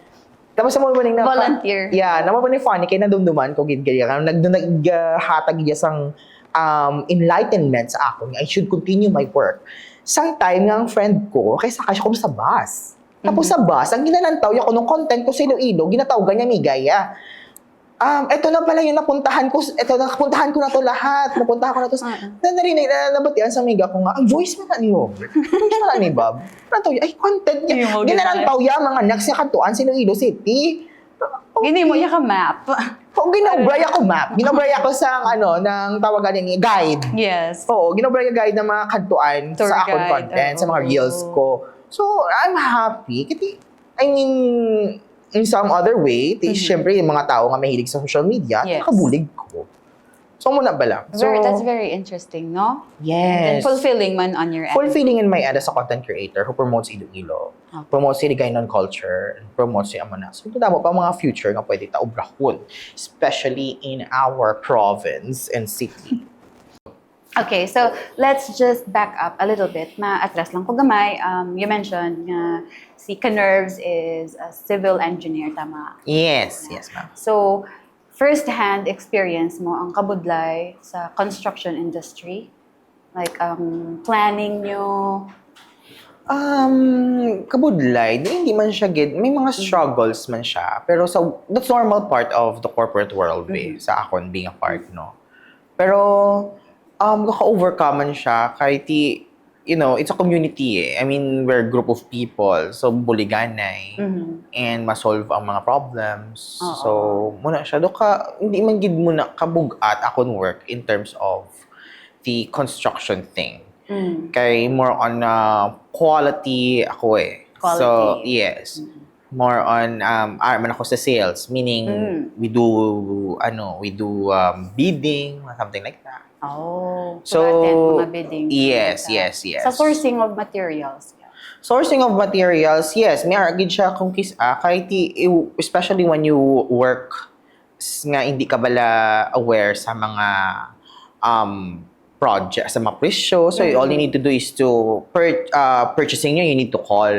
[SPEAKER 2] tapos sa mga na
[SPEAKER 1] volunteer.
[SPEAKER 2] Yeah, naman po ni funny kay nadumduman ko gid kaya naghatag iya sang enlightenment sa ako. I should continue my work. Sometime nga ang friend ko kay sakay siya ko sa bus. Tapos sa bus, ang ginanantaw ko nung content ko sa Iloilo, ginatawagan niya Migaya. Ito na pala yung napuntahan ko na to lahat. Napuntahan ko na to. Narinig, nabatian sa miga ko nga, ang voice mo na ni Robert. Voice mo na ni Bob. Ay, content niya. Ginanantaw ya, mga nags sa kantuan sa Iloilo City.
[SPEAKER 1] Gini mo ya ka map.
[SPEAKER 2] Ginobray ako map. Ginobray ako sa, ng tawagan niya, guide.
[SPEAKER 1] Yes.
[SPEAKER 2] Oo, ginobray guide ng mga kantuan sa akong content, sa mga reels ko. So, I'm happy. I mean, in some other way, syempre, yung mga tao nga mahilig sa social media, nakabulig ko. So, muna ba lang?
[SPEAKER 1] That's very interesting, no?
[SPEAKER 2] Yes.
[SPEAKER 1] And fulfilling man on your end.
[SPEAKER 2] Fulfilling in my end as a content creator who promotes Iloilo, promotes Hiligaynon culture, and promotes si Amana. So, ito mo pa mga future nga pwede taubrahon, especially in our province and city.
[SPEAKER 1] Okay, so let's just back up a little bit. Ma-atras lang ko gamay. You mentioned si Kanerves is a civil engineer, tama?
[SPEAKER 2] Yes, ma'am.
[SPEAKER 1] So, first-hand experience mo ang kabudlay sa construction industry? Like, planning nyo?
[SPEAKER 2] Kabudlay, hindi man siya may mga struggles man siya. Pero that's normal part of the corporate world, sa akon being a part, no? Pero, kaka-overcome man siya kahit it's a community I mean, we're a group of people. So, buliganay. And masolve ang mga problems. So, muna siya. Hindi man gid muna kabugat akong work in terms of the construction thing. Kay more on quality ako
[SPEAKER 1] Quality.
[SPEAKER 2] So, yes. More on man ako sa sales. Meaning, we do bidding, something like that.
[SPEAKER 1] So attend mga bidding.
[SPEAKER 2] Yes.
[SPEAKER 1] Sa sourcing of materials.
[SPEAKER 2] Sourcing of materials, yes. May argid siya kung kahit especially when you work nga hindi ka bala aware sa mga project, sa mga presyo. So all you need to do is to purchasing nyo, you need to call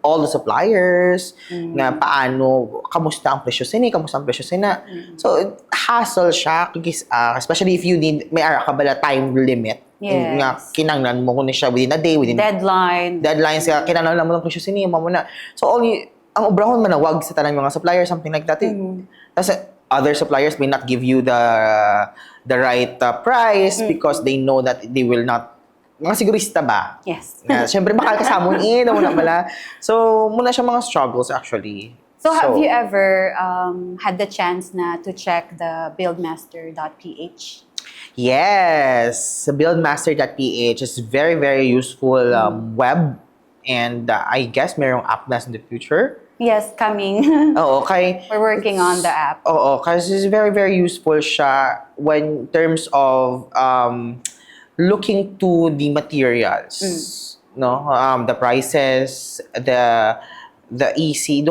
[SPEAKER 2] all the suppliers na paano, kamusta ang presyo sini, kamusta ang presyo sina. So hassle siya, especially if you need, may ara ka bala time limit.
[SPEAKER 1] Yes.
[SPEAKER 2] Nga, kinanglan mo kung siya within a day, within deadlines, kaya kinanglan mo lang presyo sini, mo na. So only, ang obrahon manawag sa tanang mga suppliers, something like that. Tapos other suppliers may not give you the right price because they know that they will not, mga sigurista ba?
[SPEAKER 1] Yes.
[SPEAKER 2] Siyempre, bakal kasamon wala bala. So, muna siya mga struggles actually.
[SPEAKER 1] So have you ever had the chance na to check the buildmaster.ph?
[SPEAKER 2] Yes, buildmaster.ph is very, very useful web. And I guess mayroong app na in the future.
[SPEAKER 1] Yes, coming.
[SPEAKER 2] Oo, okay.
[SPEAKER 1] We're working on the app.
[SPEAKER 2] Oo, kasi it's very, very useful siya when in terms of looking to the materials. No? The prices, the EC.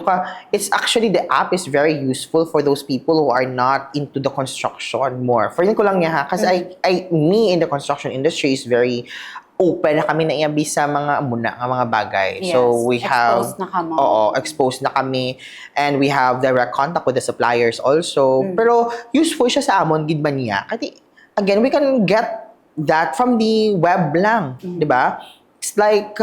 [SPEAKER 2] It's actually, the app is very useful for those people who are not into the construction more. For ko lang niya ha, kasi me in the construction industry is very open na kami na iabi sa mga mga bagay.
[SPEAKER 1] Yes,
[SPEAKER 2] so we have
[SPEAKER 1] exposed na kamo.
[SPEAKER 2] Exposed na kami, and we have direct contact with the suppliers also. Pero useful siya sa amon gid man niya. Kasi again, we can get that from the web lang, 'di ba? It's like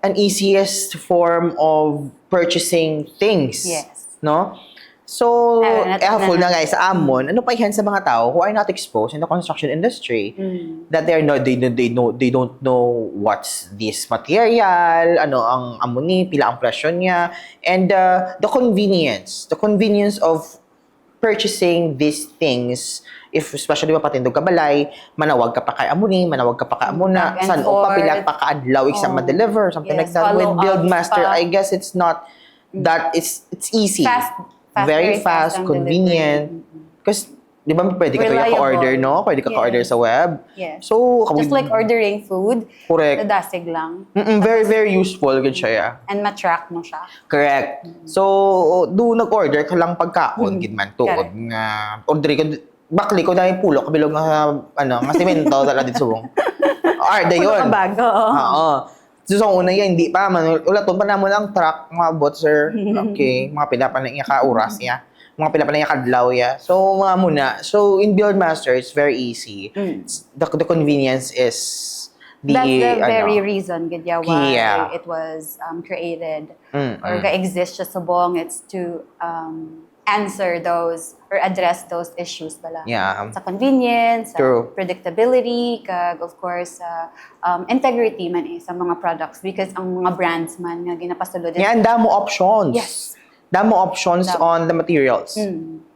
[SPEAKER 2] an easiest form of purchasing things.
[SPEAKER 1] Yes.
[SPEAKER 2] No? So, helpful na guys sa amon. Ano pa yan sa mga tao who are not exposed in the construction industry? That they don't know what's this material, ano ang amoni, pila ang presyo niya, and the convenience of purchasing these things. If especially mapatindog ka balay, manawag ka pa kay amuni, manawag ka pa kay amuna, san o pa pila pa kaadlaw sa ma-deliver, something like that. With Buildmaster, I guess it's not that it's easy. Very fast, convenient. Because, di ba, pwede ka ka-order, no? Pwede ka ka-order sa web.
[SPEAKER 1] Yes.
[SPEAKER 2] So,
[SPEAKER 1] just like ordering food,
[SPEAKER 2] correct.
[SPEAKER 1] nadasig lang.
[SPEAKER 2] Very, very useful. Good siya, yeah.
[SPEAKER 1] And matrack mo siya.
[SPEAKER 2] Correct. So, nag-order ka lang pagkaon, gidman, tuod nga. Order ko, bakli ko na yung pulo, kabilog nga, nga simento, tala dito subong. Order yun.
[SPEAKER 1] Bago.
[SPEAKER 2] Oo. So, una yan, hindi pa. Ulaton pa naman ang truck, mga bot, sir. Okay. Mga pila pa na iya ka-oras niya. Mga pila pa na iya kadlaw ya. So, mga muna. So, in Buildmaster, it's very easy. The convenience is
[SPEAKER 1] that's the very reason gadya why it was created or ga-exist siya subong. It's to answer those or address those issues bala.
[SPEAKER 2] Yeah.
[SPEAKER 1] Sa convenience, sa
[SPEAKER 2] True.
[SPEAKER 1] predictability, kag of course integrity man sa mga products because ang mga brands man nga ginapasulod.
[SPEAKER 2] Yan, damo options.
[SPEAKER 1] Yes.
[SPEAKER 2] Damo options on the materials.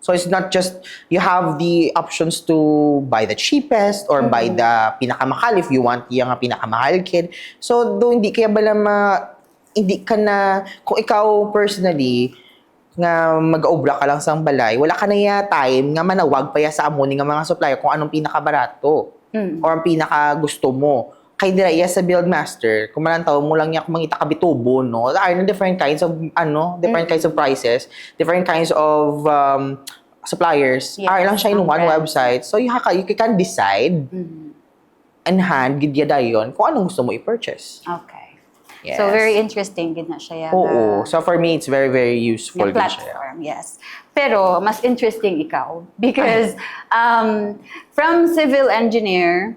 [SPEAKER 2] So it's not just you have the options to buy the cheapest or buy the pinakamahal if you want yung pinakamahal kid. So do hindi kaya bala hindi ka na, kung ikaw personally nga mag-obra ka lang sa balay, wala ka na time nga manawag pa sa amon nga mga supplier kung anong pinakabarato or ang pinaka gusto mo. Kay dira sa Buildmaster, kung malantaw mo lang niya kung mangita ka bitubo, no? There are different kinds of different kinds of prices, different kinds of suppliers.
[SPEAKER 1] Yes,
[SPEAKER 2] Are lang siya in one
[SPEAKER 1] brand.
[SPEAKER 2] website. So you can decide and hand gidya dayon kung anong gusto mo i-purchase.
[SPEAKER 1] Okay.
[SPEAKER 2] Yes.
[SPEAKER 1] So very interesting gid na siya.
[SPEAKER 2] Oo. So for me, it's very, very useful.
[SPEAKER 1] Yung platform, yes. Pero mas interesting ikaw because from civil engineer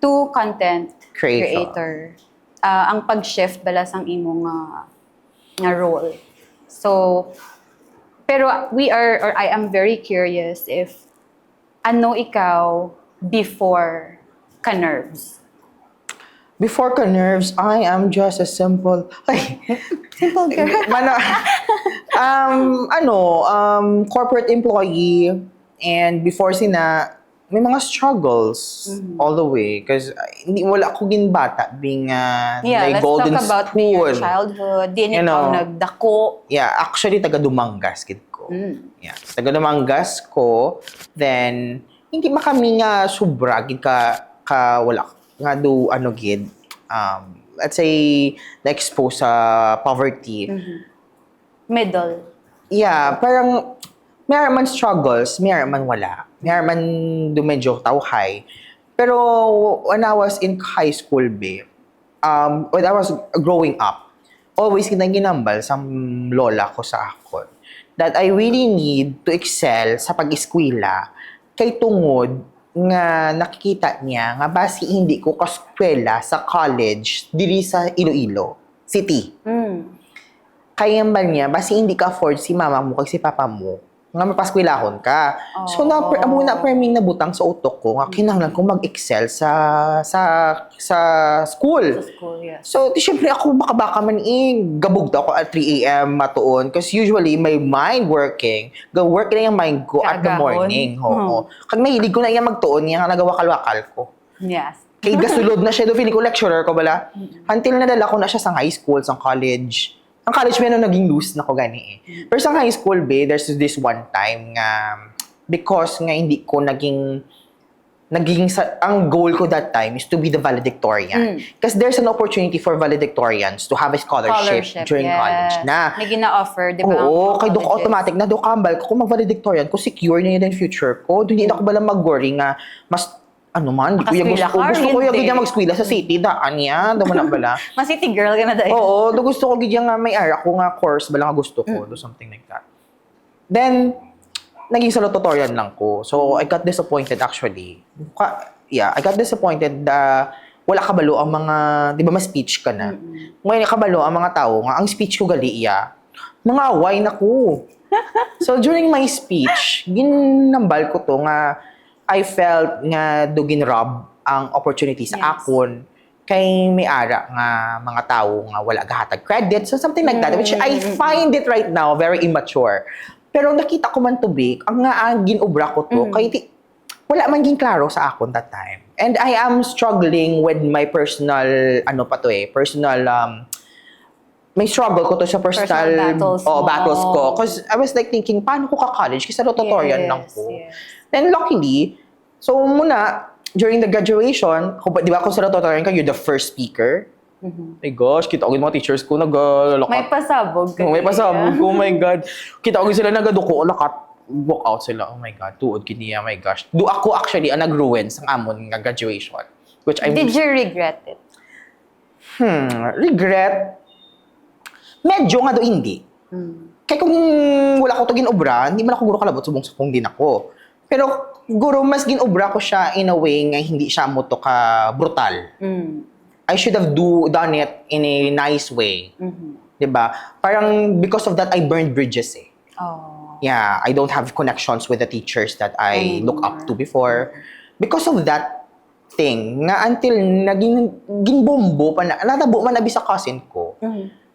[SPEAKER 1] to content creator, ang pag-shift bala sang imong nga role. So, pero I am very curious if ano ikaw before ka-nerves?
[SPEAKER 2] Before ka-nerves, I am just a simple...
[SPEAKER 1] Simple girl.
[SPEAKER 2] Corporate employee. And before may mga struggles all the way. Because wala ko ginbata being
[SPEAKER 1] let's
[SPEAKER 2] golden
[SPEAKER 1] talk about
[SPEAKER 2] spoon.
[SPEAKER 1] your childhood. Di ikaw nagdako.
[SPEAKER 2] Yeah, actually, taga-Dumangas kid ko. Yeah, taga-Dumangas ko. Then, hindi makami nga sobra gid ka wala nga do gid. Let's say, na-expose sa poverty.
[SPEAKER 1] Middle.
[SPEAKER 2] Yeah, parang mayroon man struggles, mayroon man wala. Mayroon man do medyo tawhay. Pero when I was in high school, babe, when I was growing up, always ginambal sa lola ko sa akon that I really need to excel sa pag-eskwela kay tungod nga nakikita niya nga basi hindi ko kaskwela sa college diri sa Iloilo City. Kaya man niya, basi hindi ka afford si mama mo kag si papa mo, nga mapaskwelahon ka. So, amo na perming nabutang sa utok ko, nga kinahanglan ko mag-excel sa school.
[SPEAKER 1] Sa school, yes.
[SPEAKER 2] So, siyempre ako baka man gabugta ako at 3 a.m. matuon kasi usually my mind working, work na yung mind ko at the
[SPEAKER 1] Kaagahon.
[SPEAKER 2] morning. Kag mahilig ko na iya magtuon, nga nagawakal-wakal ko.
[SPEAKER 1] Yes.
[SPEAKER 2] Kay gasulod na siya, do feeling ko lecturer ko bala. Until nadala ko na siya sa high school, sa college. Ang college meron naging loose na ko gani eh. Pero sa high school, there's this one time nga, because nga hindi ko naging ang goal ko that time is to be the valedictorian. Because there's an opportunity for valedictorians to have a scholarship during college na.
[SPEAKER 1] May gina-offer, di ba?
[SPEAKER 2] Oo, kay doon automatic na doon kambal ko kung mag-valedictorian ko, secure na yun yung future ko. Doon hindi na ako bala mag-worry nga, mas ano man,
[SPEAKER 1] Makaskwela ka,
[SPEAKER 2] gusto ko yung
[SPEAKER 1] hindi.
[SPEAKER 2] ganyan mag-skwela sa city, daan yan, doon mo na bala.
[SPEAKER 1] Mas city girl ka na dahil.
[SPEAKER 2] Oo, do gusto ko ganyan nga may ara ko nga course, bala nga gusto ko, do something like that. Then, naging salutatorian lang ko. So, I got disappointed actually. I got disappointed wala kabalo ang mga, di ba mas speech ka na. Ngayon kabalo ang mga tao nga, ang speech ko gali mga away na ko. So, during my speech, ginambal ko to nga, I felt nga dugin rob ang opportunity sa akon kay may ara nga mga tao nga wala gahatag credit. So something like that, which I find it right now very immature. Pero nakita ko man to be, ang ginobra ko to, kay wala man gin klaro sa akon that time. And I am struggling with my personal, may struggle ko to sa personal battles ko. Because I was like thinking, paano ko ka-college? Kasi tutorial lang ko. Then luckily, so muna, during the graduation, di ba kung sa tutorial ka, you're the first speaker. My gosh, kita ko yung mga teachers ko nag-lakat.
[SPEAKER 1] May pasabog.
[SPEAKER 2] May pasabog ko, oh my God. Kita ko sila nag-duko, lakat. Walk out sila, oh my God, tuod kiniya, oh my gosh. Do ako actually ang nag-ruin sa amon nga graduation. Which
[SPEAKER 1] Did you regret it?
[SPEAKER 2] Regret? Medyo nga do hindi. Kaya kung wala ko to ginobra, hindi man ako guro kalabot, subong sa kung din ako. Pero guro, mas ginobra ko siya in a way nga hindi siya mo to ka brutal. I should have done it in a nice way. Diba? Parang because of that, I burned bridges eh. Yeah, I don't have connections with the teachers that I look up to before. Because of that thing, nga until naging ginbombo pa na, natabo man nabi sa cousin ko,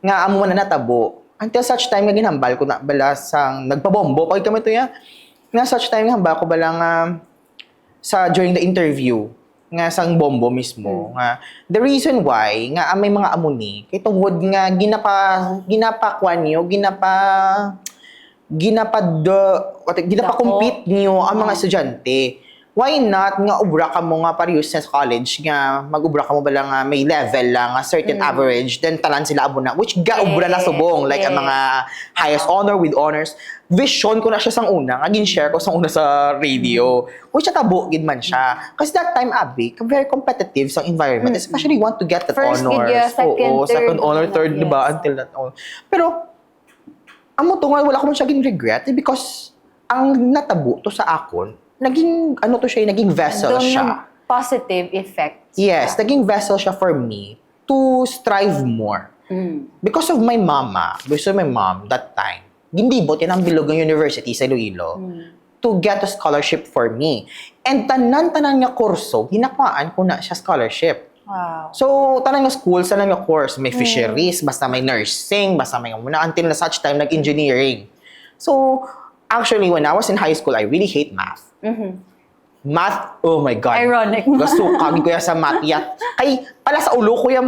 [SPEAKER 2] nga amo man na natabo. Until such time nga ginhambal ko na bala sang nagpabombo pag kami to ya. Nga such time nga hambal ko bala nga during the interview nga sang bombo mismo nga the reason why nga may mga amuni kay tungod nga compete niyo ang mga estudyante. Why not nga ubra ka mo nga parehas sa college nga mag-ubra ka mo bala nga may level lang a certain average then talan sila abo na which ubra na subong like ang mga highest honor with honors vision ko na siya sang una nga gin-share ko sang una sa radio which tabo gid man siya kasi that time abi very competitive sa environment especially you want to get that
[SPEAKER 1] First
[SPEAKER 2] honors second honor third diba until that honor pero amo to nga wala ko man siya gin-regret because ang natabo to sa akon naging vessel siya.
[SPEAKER 1] Positive effect.
[SPEAKER 2] Yes, naging vessel siya for me to strive more. Because of my mom that time, gindibot yan ang bilog ng university sa Iloilo to get a scholarship for me. And tanan nga kurso, hinakwaan ko na siya scholarship.
[SPEAKER 1] Wow.
[SPEAKER 2] So, tanan nga school, tanan nga course, may fisheries, basta may nursing, basta may until na such time nag-engineering. So, actually, when I was in high school, I really hate math. Math, oh my God.
[SPEAKER 1] Ironic.
[SPEAKER 2] Gusto kagi ko yan sa math. Kay, pala sa ulo ko yan,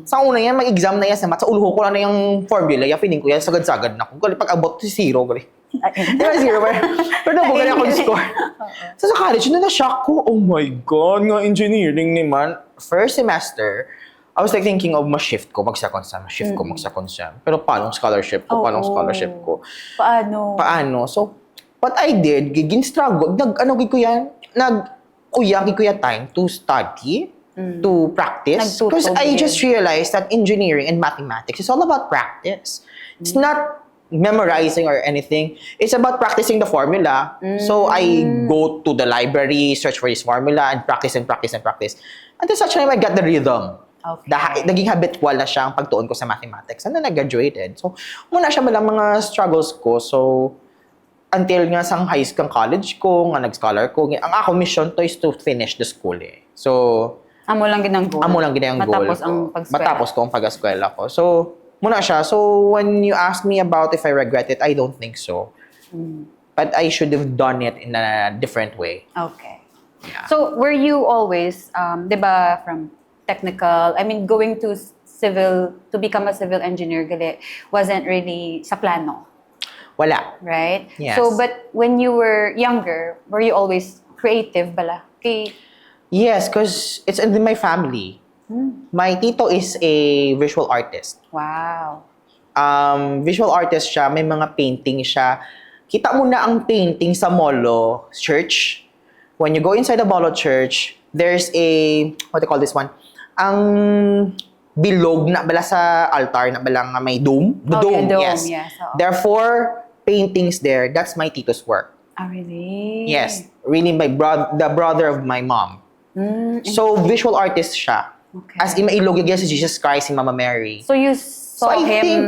[SPEAKER 2] sa una yan, mag-exam na yan sa math, sa ulo ko lang na yung formula, feeling ko yan, sagad-sagad na ko. Pag abot to zero, gali. Diba zero? Pero nabugan ako yung score. So sa college, na-shock ko, oh my God, nga engineering naman. First semester, I was like thinking of ma-shift ko, mag-second sem. Pero paano scholarship ko? Paano? So, what I did, gin struggle, uyang kuya time to study, to practice.
[SPEAKER 1] Nagtutog
[SPEAKER 2] Because I
[SPEAKER 1] din.
[SPEAKER 2] just realized that engineering and mathematics is all about practice. It's not memorizing or anything. It's about practicing the formula. So I go to the library, search for this formula, and practice and practice and practice. Until such time, I got the rhythm.
[SPEAKER 1] Okay.
[SPEAKER 2] Naging habitual na siya ang pagtuon ko sa mathematics. And then I graduated. So, muna siya malang mga struggles ko. So, until nga sa high school, college ko, nga nag-scholar ko, ang ako mission to is to finish the school eh. So,
[SPEAKER 1] Amo lang ginang goal.
[SPEAKER 2] amo lang gina ang goal
[SPEAKER 1] Matapos
[SPEAKER 2] ko.
[SPEAKER 1] ang pag-eskwela.
[SPEAKER 2] Matapos ko ang pag-eskwela ko. So, muna siya. So, when you ask me about if I regret it, I don't think so. But I should have done it in a different way.
[SPEAKER 1] Okay.
[SPEAKER 2] Yeah.
[SPEAKER 1] So, were you always, di ba, from technical, I mean, going to civil, to become a civil engineer, gali, wasn't really sa plano,
[SPEAKER 2] Wala.
[SPEAKER 1] right?
[SPEAKER 2] Yes.
[SPEAKER 1] So, but when you were younger, were you always creative bala? Kay,
[SPEAKER 2] Yes, because it's in my family. My tito is a visual artist.
[SPEAKER 1] wow.
[SPEAKER 2] Visual artist siya, may mga painting siya. Kita mo na ang painting sa Molo Church. When you go inside the Molo Church, there's a, what do you call this one? Ang bilog na bala sa altar na bala nga may dome. The
[SPEAKER 1] Oh,
[SPEAKER 2] dome,
[SPEAKER 1] yung dome,
[SPEAKER 2] yes.
[SPEAKER 1] yes, oo.
[SPEAKER 2] There are 4 paintings there. That's my tito's work.
[SPEAKER 1] Ah, really?
[SPEAKER 2] Yes, really the brother of my mom. So, visual artist siya.
[SPEAKER 1] Okay.
[SPEAKER 2] As in, mailog si Jesus Christ, si Mama Mary.
[SPEAKER 1] So, you saw
[SPEAKER 2] I
[SPEAKER 1] him,
[SPEAKER 2] think,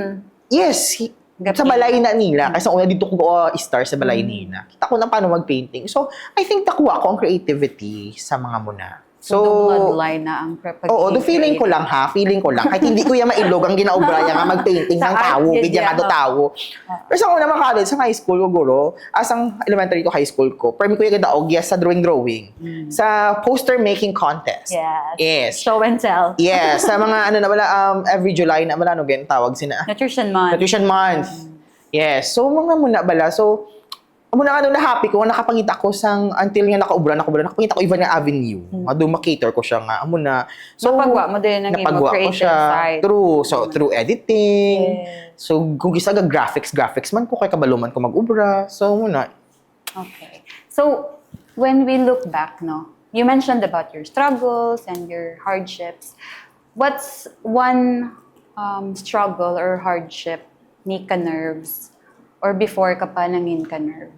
[SPEAKER 2] yes,
[SPEAKER 1] Gabi.
[SPEAKER 2] sa balay na nila. Kasi una dito ko star sa balay nila. Kita ko na paano mag-painting. So, I think nakuha ko ang creativity sa mga muna.
[SPEAKER 1] so, the bloodline na ang
[SPEAKER 2] Oo, the feeling ko lang ha. Feeling ko lang. Kahit hindi ko yung mailog ang ginaobra niya nga mag-painting
[SPEAKER 1] Sa
[SPEAKER 2] ng
[SPEAKER 1] art
[SPEAKER 2] tao.
[SPEAKER 1] din
[SPEAKER 2] Bigyan
[SPEAKER 1] niya,
[SPEAKER 2] nga do tao. Pero sa una mga college, sa high school ko, guro, as ang elementary ko, high school ko, permi ko yung kadaog, yes, sa drawing. Sa poster making contest.
[SPEAKER 1] Yes.
[SPEAKER 2] Yes.
[SPEAKER 1] Show and tell.
[SPEAKER 2] Yes, sa mga ano na wala, every July na wala, no, ganyan tawag sina.
[SPEAKER 1] Nutrition month.
[SPEAKER 2] Nutrition month. Yes. So, mga muna bala. So, muna nga nung na-happy ko, nakapangita ko sang, until nga nakapangita ko even nga avenue. Macater ko siya nga. Muna. So,
[SPEAKER 1] Napagwa mo din ang imo
[SPEAKER 2] napagwa ko
[SPEAKER 1] creative
[SPEAKER 2] siya
[SPEAKER 1] side.
[SPEAKER 2] through editing.
[SPEAKER 1] Yes.
[SPEAKER 2] So, kung gisaga graphics man ko, kay kabaluman ko mag-ubra. So, muna.
[SPEAKER 1] Okay. So, when we look back, no, you mentioned about your struggles and your hardships. What's one struggle or hardship ni ka nerves or before ka pa nangin ka nerve?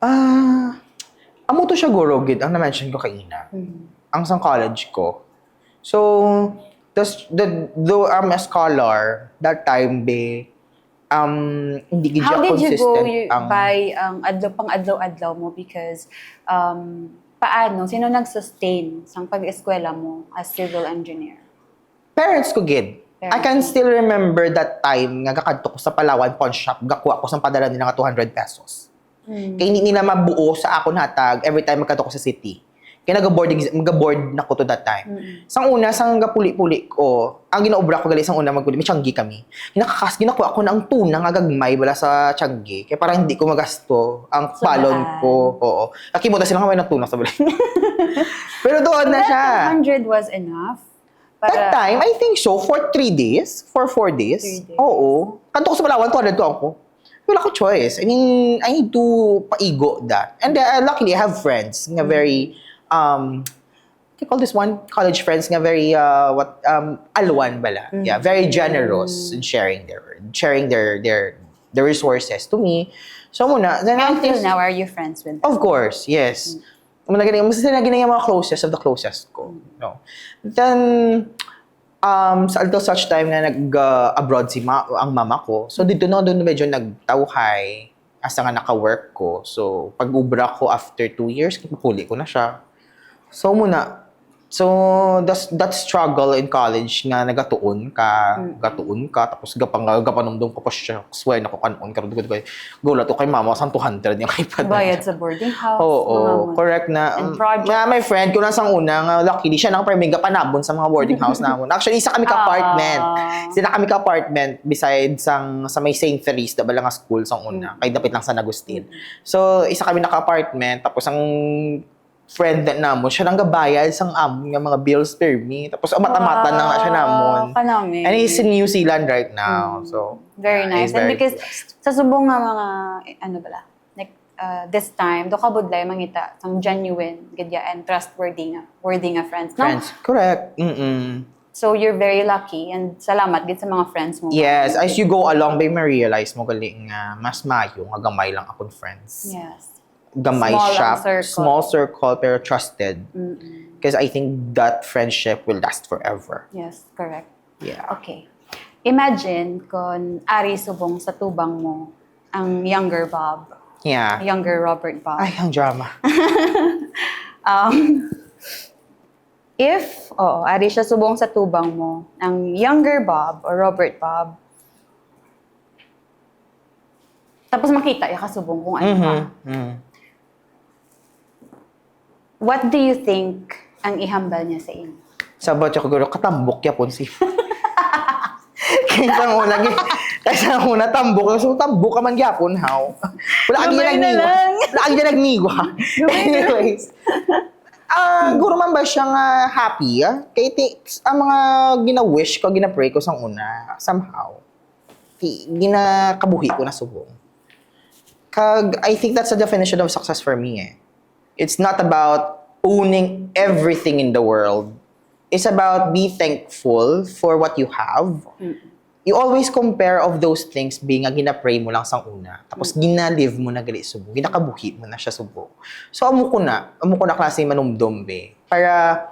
[SPEAKER 2] Amo to siya guro, gid, ang na-mention ko kanina. Ang sang college ko. So, though I'm a scholar, that time, hindi gid
[SPEAKER 1] How
[SPEAKER 2] siya
[SPEAKER 1] did you
[SPEAKER 2] consistent.
[SPEAKER 1] go by adlaw-adlaw mo? Because, paano? Sino nag-sustain sa pag-eskwela mo as civil engineer?
[SPEAKER 2] Parents ko, gid. I can still remember that time nga kakadto ko sa Palawan pawn shop, gakuha ko sa padala nila nga 200 pesos. Kaya hindi nila mabuo sa akon hatag every time magkadto ko sa city. Kaya mag-board na ko to that time. Sang una, sang gapuli-puli ko, ang ginaobra ko gali sang una magpuli, may tiyanggi kami. Ginakuha ko na ang tuna nga gagmay bala sa tiyanggi. Kaya parang hindi ko magasto ang
[SPEAKER 1] Sa
[SPEAKER 2] palon
[SPEAKER 1] daan.
[SPEAKER 2] ko. Oo. Kakimuta sila nga may ng tuna sa balay. Pero doon na siya.
[SPEAKER 1] 100 was enough?
[SPEAKER 2] That time, I think so, for 3 days. For 4 days.
[SPEAKER 1] 3 days.
[SPEAKER 2] Oo. Kanto ko sa Palawan, 200 to ako. Wala ko choice. I mean, I need to paigo that. And luckily, I have friends nga very, what do you call this one? College friends nga very, alwan bala. Yeah, very generous in sharing their resources to me. So muna, then
[SPEAKER 1] Until now, are you friends with them?
[SPEAKER 2] of course, yes. Mas sila yung mga closest of the closest ko. No. Then, until such time na nag-abroad ang mama ko. So, dito na doon medyo nagtawhay asa nga naka-work ko. So, pag-ubra ko after 2 years, huli ko na siya. So, muna. So, that struggle in college nga gatuon ka, tapos gapanumdum ko pa siya, swear na ko kanon, karon gula to kay mama, sang 200 yung iPad.
[SPEAKER 1] Bayad sa boarding house.
[SPEAKER 2] Oo, correct na.
[SPEAKER 1] And project.
[SPEAKER 2] My friend ko na sang una, nga luckily siya nang perming panabon sa mga boarding house namon. Actually, isa kami ka-apartment. Sila kami ka-apartment besides sa may St. Therese, bala nga school sang una. Kay dapit lang sa Agustin. So, isa kami naka-apartment, tapos ang friend na namon, siya nang gabayad sang amon nga mga bills per me. Tapos mata-mata na nga siya namon.
[SPEAKER 1] Kanami.
[SPEAKER 2] And he's in New Zealand right now. So,
[SPEAKER 1] Very
[SPEAKER 2] yeah,
[SPEAKER 1] nice.
[SPEAKER 2] he's
[SPEAKER 1] And
[SPEAKER 2] very
[SPEAKER 1] because
[SPEAKER 2] blessed.
[SPEAKER 1] sa subong nga mga, ano bala, like, this time do ka budlay mangita sang genuine gadya and trustworthy nga friends, no?
[SPEAKER 2] Friends, correct. Mm-mm.
[SPEAKER 1] So you're very lucky and salamat gid sa mga friends mo.
[SPEAKER 2] Yes, as you go along, may ma-realize mo gali nga mas mayo nga gamay lang akong friends.
[SPEAKER 1] Yes.
[SPEAKER 2] Gamay
[SPEAKER 1] Small
[SPEAKER 2] siya,
[SPEAKER 1] ang circle.
[SPEAKER 2] small circle pero trusted.
[SPEAKER 1] Mm-mm.
[SPEAKER 2] Because I think that friendship will last forever.
[SPEAKER 1] Yes, correct.
[SPEAKER 2] Yeah.
[SPEAKER 1] Okay. Imagine kung ari subong sa tubang mo ang younger Bob,
[SPEAKER 2] Yeah.
[SPEAKER 1] younger Robert Bob.
[SPEAKER 2] Ay, ang drama.
[SPEAKER 1] Um, ari siya subong sa tubang mo, ang younger Bob or Robert Bob, tapos makita yung kasubong kung ano ka.
[SPEAKER 2] Mm.
[SPEAKER 1] What do you think ang ihambal niya sa inyo?
[SPEAKER 2] Sabat siya kaguro, katambok yapon si. Kaysa una, kaysa una tambok. So, tambok ka man gyapon, how? Wala kang
[SPEAKER 1] Gamay na
[SPEAKER 2] ginagniwa.
[SPEAKER 1] lang.
[SPEAKER 2] Wala kang ginagniwa. Anyways. Guro man ba siyang happy? Ang mga gina-wish ko, gina-pray ko sang una, somehow, ginakabuhi ko na subong. I think that's the definition of success for me. It's not about owning everything in the world. It's about be thankful for what you have. You always compare of those things being gina-pray mo lang sang una. Tapos gina-live mo na gali subo. Ginakabuhi mo na siya subo. So amo ko na klase manumdum be. Para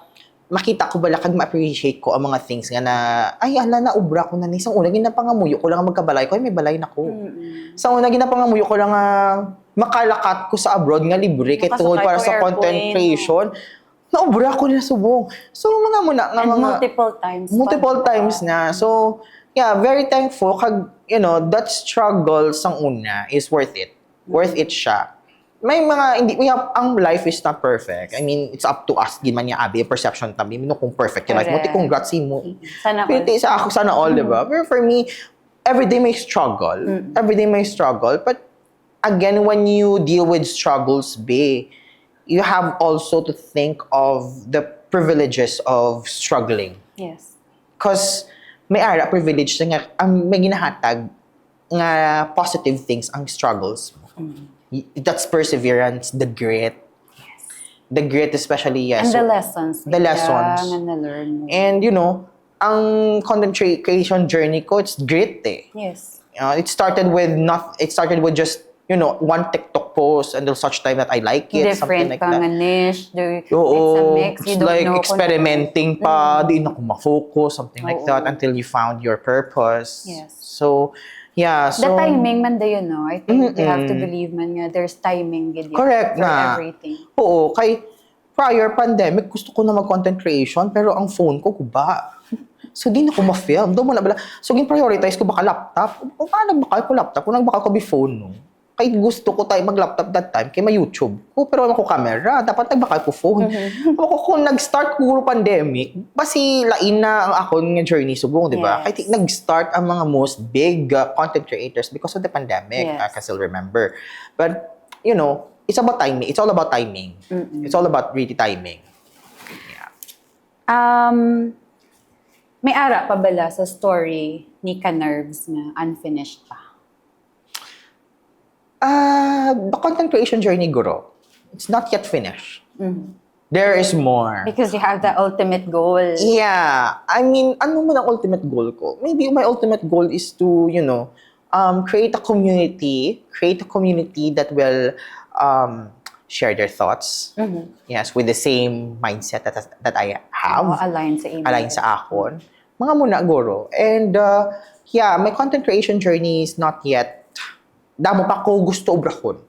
[SPEAKER 2] makita ko bala kag ma-appreciate ko ang mga things nga na ay ala na ubra ko na ni sang una ginapangamuyo ko lang magkabalay ko ay may balay na ko. Sa una ginapangamuyo ko lang makalakat ko sa abroad nga libre kay tungod para sa content creation. Naubra ko na subong. So mga muna nga
[SPEAKER 1] And
[SPEAKER 2] mga
[SPEAKER 1] multiple times
[SPEAKER 2] na. So yeah, very thankful kag that struggle sang una is worth it. Worth it siya. May mga ang life is not perfect. I mean, it's up to us gin man niya abi perception tabi kung perfect yung life mo. Congrats mo.
[SPEAKER 1] Sana all.
[SPEAKER 2] Pwede sa ako sana all, diba? Pero for me, every day may struggle. Every day may struggle. But again, when you deal with struggles, you have also to think of the privileges of struggling.
[SPEAKER 1] Yes.
[SPEAKER 2] Because may privilege na nga, may ginahatag nga positive things ang struggles mo. That's perseverance, the grit.
[SPEAKER 1] Yes.
[SPEAKER 2] The grit especially, yes.
[SPEAKER 1] And the lessons.
[SPEAKER 2] The lessons.
[SPEAKER 1] And na-learn mo.
[SPEAKER 2] And ang content creation journey ko, it's grit
[SPEAKER 1] Yes.
[SPEAKER 2] It started with just one TikTok post until such time that I like it, something
[SPEAKER 1] Different
[SPEAKER 2] like
[SPEAKER 1] ka
[SPEAKER 2] that.
[SPEAKER 1] nga niche. It's a
[SPEAKER 2] Oo,
[SPEAKER 1] mix. You
[SPEAKER 2] it's
[SPEAKER 1] don't
[SPEAKER 2] like
[SPEAKER 1] know
[SPEAKER 2] experimenting pa, di na ako ma-focus, something like that,
[SPEAKER 1] Oo.
[SPEAKER 2] until you found your purpose.
[SPEAKER 1] Yes.
[SPEAKER 2] So, yeah.
[SPEAKER 1] The
[SPEAKER 2] So,
[SPEAKER 1] timing man dayon, no? I think you have to believe man nga there's timing gid yun
[SPEAKER 2] Correct
[SPEAKER 1] for
[SPEAKER 2] na.
[SPEAKER 1] everything.
[SPEAKER 2] Oo, kay prior pandemic, gusto ko na mag-content creation, pero ang phone ko, kuba. So, di na ko ma-film. Doon mo na bala. So, prioritize ko baka laptop. O, paano nagbakal ko laptop? Kung nagbakal ko phone, no? Kay gusto ko tayo mag-laptop that time, kay may YouTube. Pero ako camera, dapat nagbakal ko phone. Ako kung nag-start ko pandemic, basi lain na ang akong journey subong, di ba?
[SPEAKER 1] Yes.
[SPEAKER 2] I think nag-start ang mga most big content creators because of the pandemic.
[SPEAKER 1] Yes.
[SPEAKER 2] I can still remember. But, it's about timing. It's all about timing. It's all about really timing.
[SPEAKER 1] May ara pa bala sa story ni Ka-Nerves nga unfinished pa?
[SPEAKER 2] The content creation journey, Guro, it's not yet finished. There is more.
[SPEAKER 1] Because you have the ultimate goal.
[SPEAKER 2] Yeah. I mean, ano man ang ultimate goal ko? Maybe my ultimate goal is to, create a community that will share their thoughts. Yes, with the same mindset that I have.
[SPEAKER 1] Align sa inyo.
[SPEAKER 2] Align sa akon. Mga muna, Guro. And, my content creation journey is not yet, damo pa ko gusto obrahon.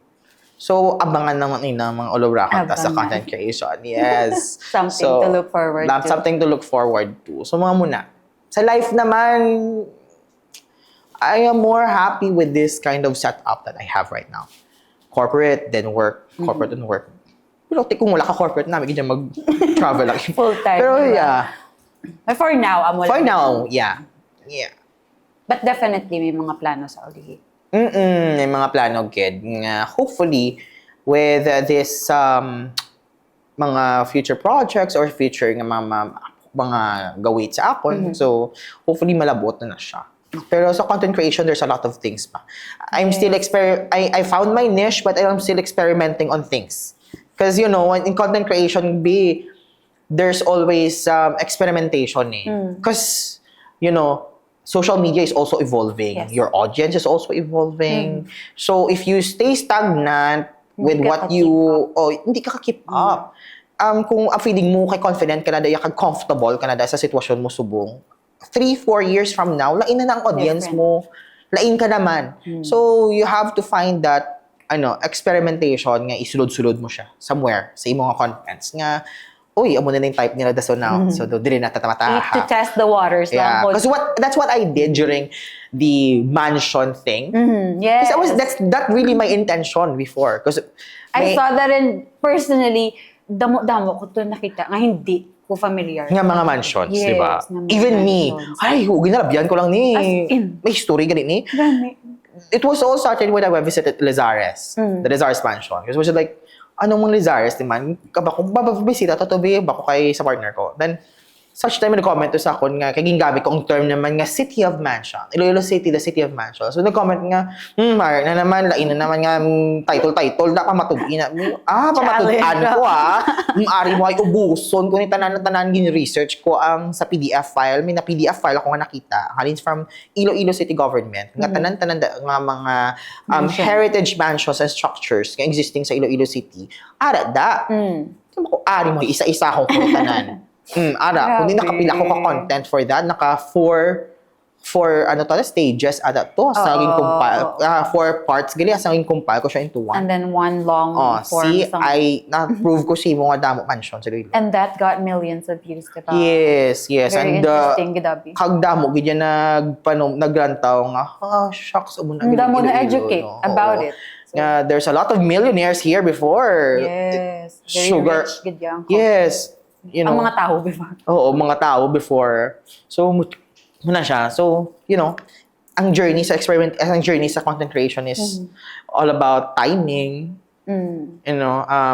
[SPEAKER 2] So, abangan naman ng mga olobrahon sa content creation. Yes.
[SPEAKER 1] Something to look forward to.
[SPEAKER 2] Something to look forward to. So, mga muna. Sa life naman, I am more happy with this kind of setup that I have right now. Corporate, then work. Corporate, then work. Pero kung wala ka corporate na, may ganyan mag-travel lang.
[SPEAKER 1] Full-time.
[SPEAKER 2] Pero
[SPEAKER 1] diba?
[SPEAKER 2] yeah.
[SPEAKER 1] But for now,
[SPEAKER 2] For now, yeah. Yeah.
[SPEAKER 1] But definitely, may mga plano sa ulihi.
[SPEAKER 2] May mga plano, kid. Hopefully, with this mga future projects or future mga gawin sa akon, so hopefully malabot na siya. Pero sa content creation, there's a lot of things pa. I'm still I found my niche, but I'm still experimenting on things. Because, you know, in content creation, there's always experimentation eh. Because, you know, social media is also evolving.
[SPEAKER 1] Yes.
[SPEAKER 2] Your audience is also evolving. So, if you stay stagnant with
[SPEAKER 1] Hindi ka
[SPEAKER 2] what
[SPEAKER 1] ka-keep
[SPEAKER 2] you... Oh, hindi ka keep up. Kung feeling mo kay confident ka na dahil kag comfortable ka na dahil sa sitwasyon mo subong, 3-4 years from now, lain na ang audience mo. Lain ka naman. So, you have to find that experimentation nga isulod-sulod mo siya somewhere sa imong contents nga uy, amo na yung type nila daso now. So, dili na tatamataha.
[SPEAKER 1] To test the waters
[SPEAKER 2] Yeah.
[SPEAKER 1] lang.
[SPEAKER 2] Because that's what I did during the mansion thing.
[SPEAKER 1] Yes.
[SPEAKER 2] That's really my intention before. Because
[SPEAKER 1] I saw that and personally, damo ko to nakita nga hindi ko familiar.
[SPEAKER 2] nga mga mansions,
[SPEAKER 1] Yes,
[SPEAKER 2] di ba?
[SPEAKER 1] nga mga
[SPEAKER 2] Even
[SPEAKER 1] mansions.
[SPEAKER 2] me, ay, ginalabyan ko lang ni.
[SPEAKER 1] As in?
[SPEAKER 2] May story ganit ni.
[SPEAKER 1] Gani.
[SPEAKER 2] It was all started when I visited Lizares, the Lizares mansion. It was just like, anong mong Lizares, di man? Kung bababisita, totoo ba ko kay sa partner ko. Then, such time, nag-comment to sa akon nga, kay gingamit ko ang term naman nga, City of Mansion. Iloilo City, the City of Mansion. So, nag-comment nga, Mark na naman, lain na naman nga, title, na pamatugin na. Pamatugan ko Ari mo ay ubuson ko ni tanan gin-research ko ang sa PDF file. May na PDF file ako nga nakita. Halins from Iloilo City Government. Nga tanan nga mga heritage mansions and structures nga existing sa Iloilo City. Ara da. Ari mo, isa-isa akong tanan. Kundi nakapila ko ka-content for that. Naka four stages to. Saging compile. 4 parts. Gali, saging compile ko siya into one.
[SPEAKER 1] And then one long form.
[SPEAKER 2] Na-prove ko si mga damo mansion sa Iloilo.
[SPEAKER 1] And that got millions of views, diba?
[SPEAKER 2] Yes.
[SPEAKER 1] Very
[SPEAKER 2] And
[SPEAKER 1] interesting, gidabi.
[SPEAKER 2] kagdamo, ganyan nagrantaw nga, shucks,
[SPEAKER 1] Ang damo na educate about it. So,
[SPEAKER 2] there's a lot of millionaires here before.
[SPEAKER 1] yes. Very
[SPEAKER 2] Sugar.
[SPEAKER 1] rich, gidyang.
[SPEAKER 2] Yes. You know,
[SPEAKER 1] Ang mga tao before.
[SPEAKER 2] Oo, mga tao before. So, muna siya. So, ang journey sa content creation is all about timing,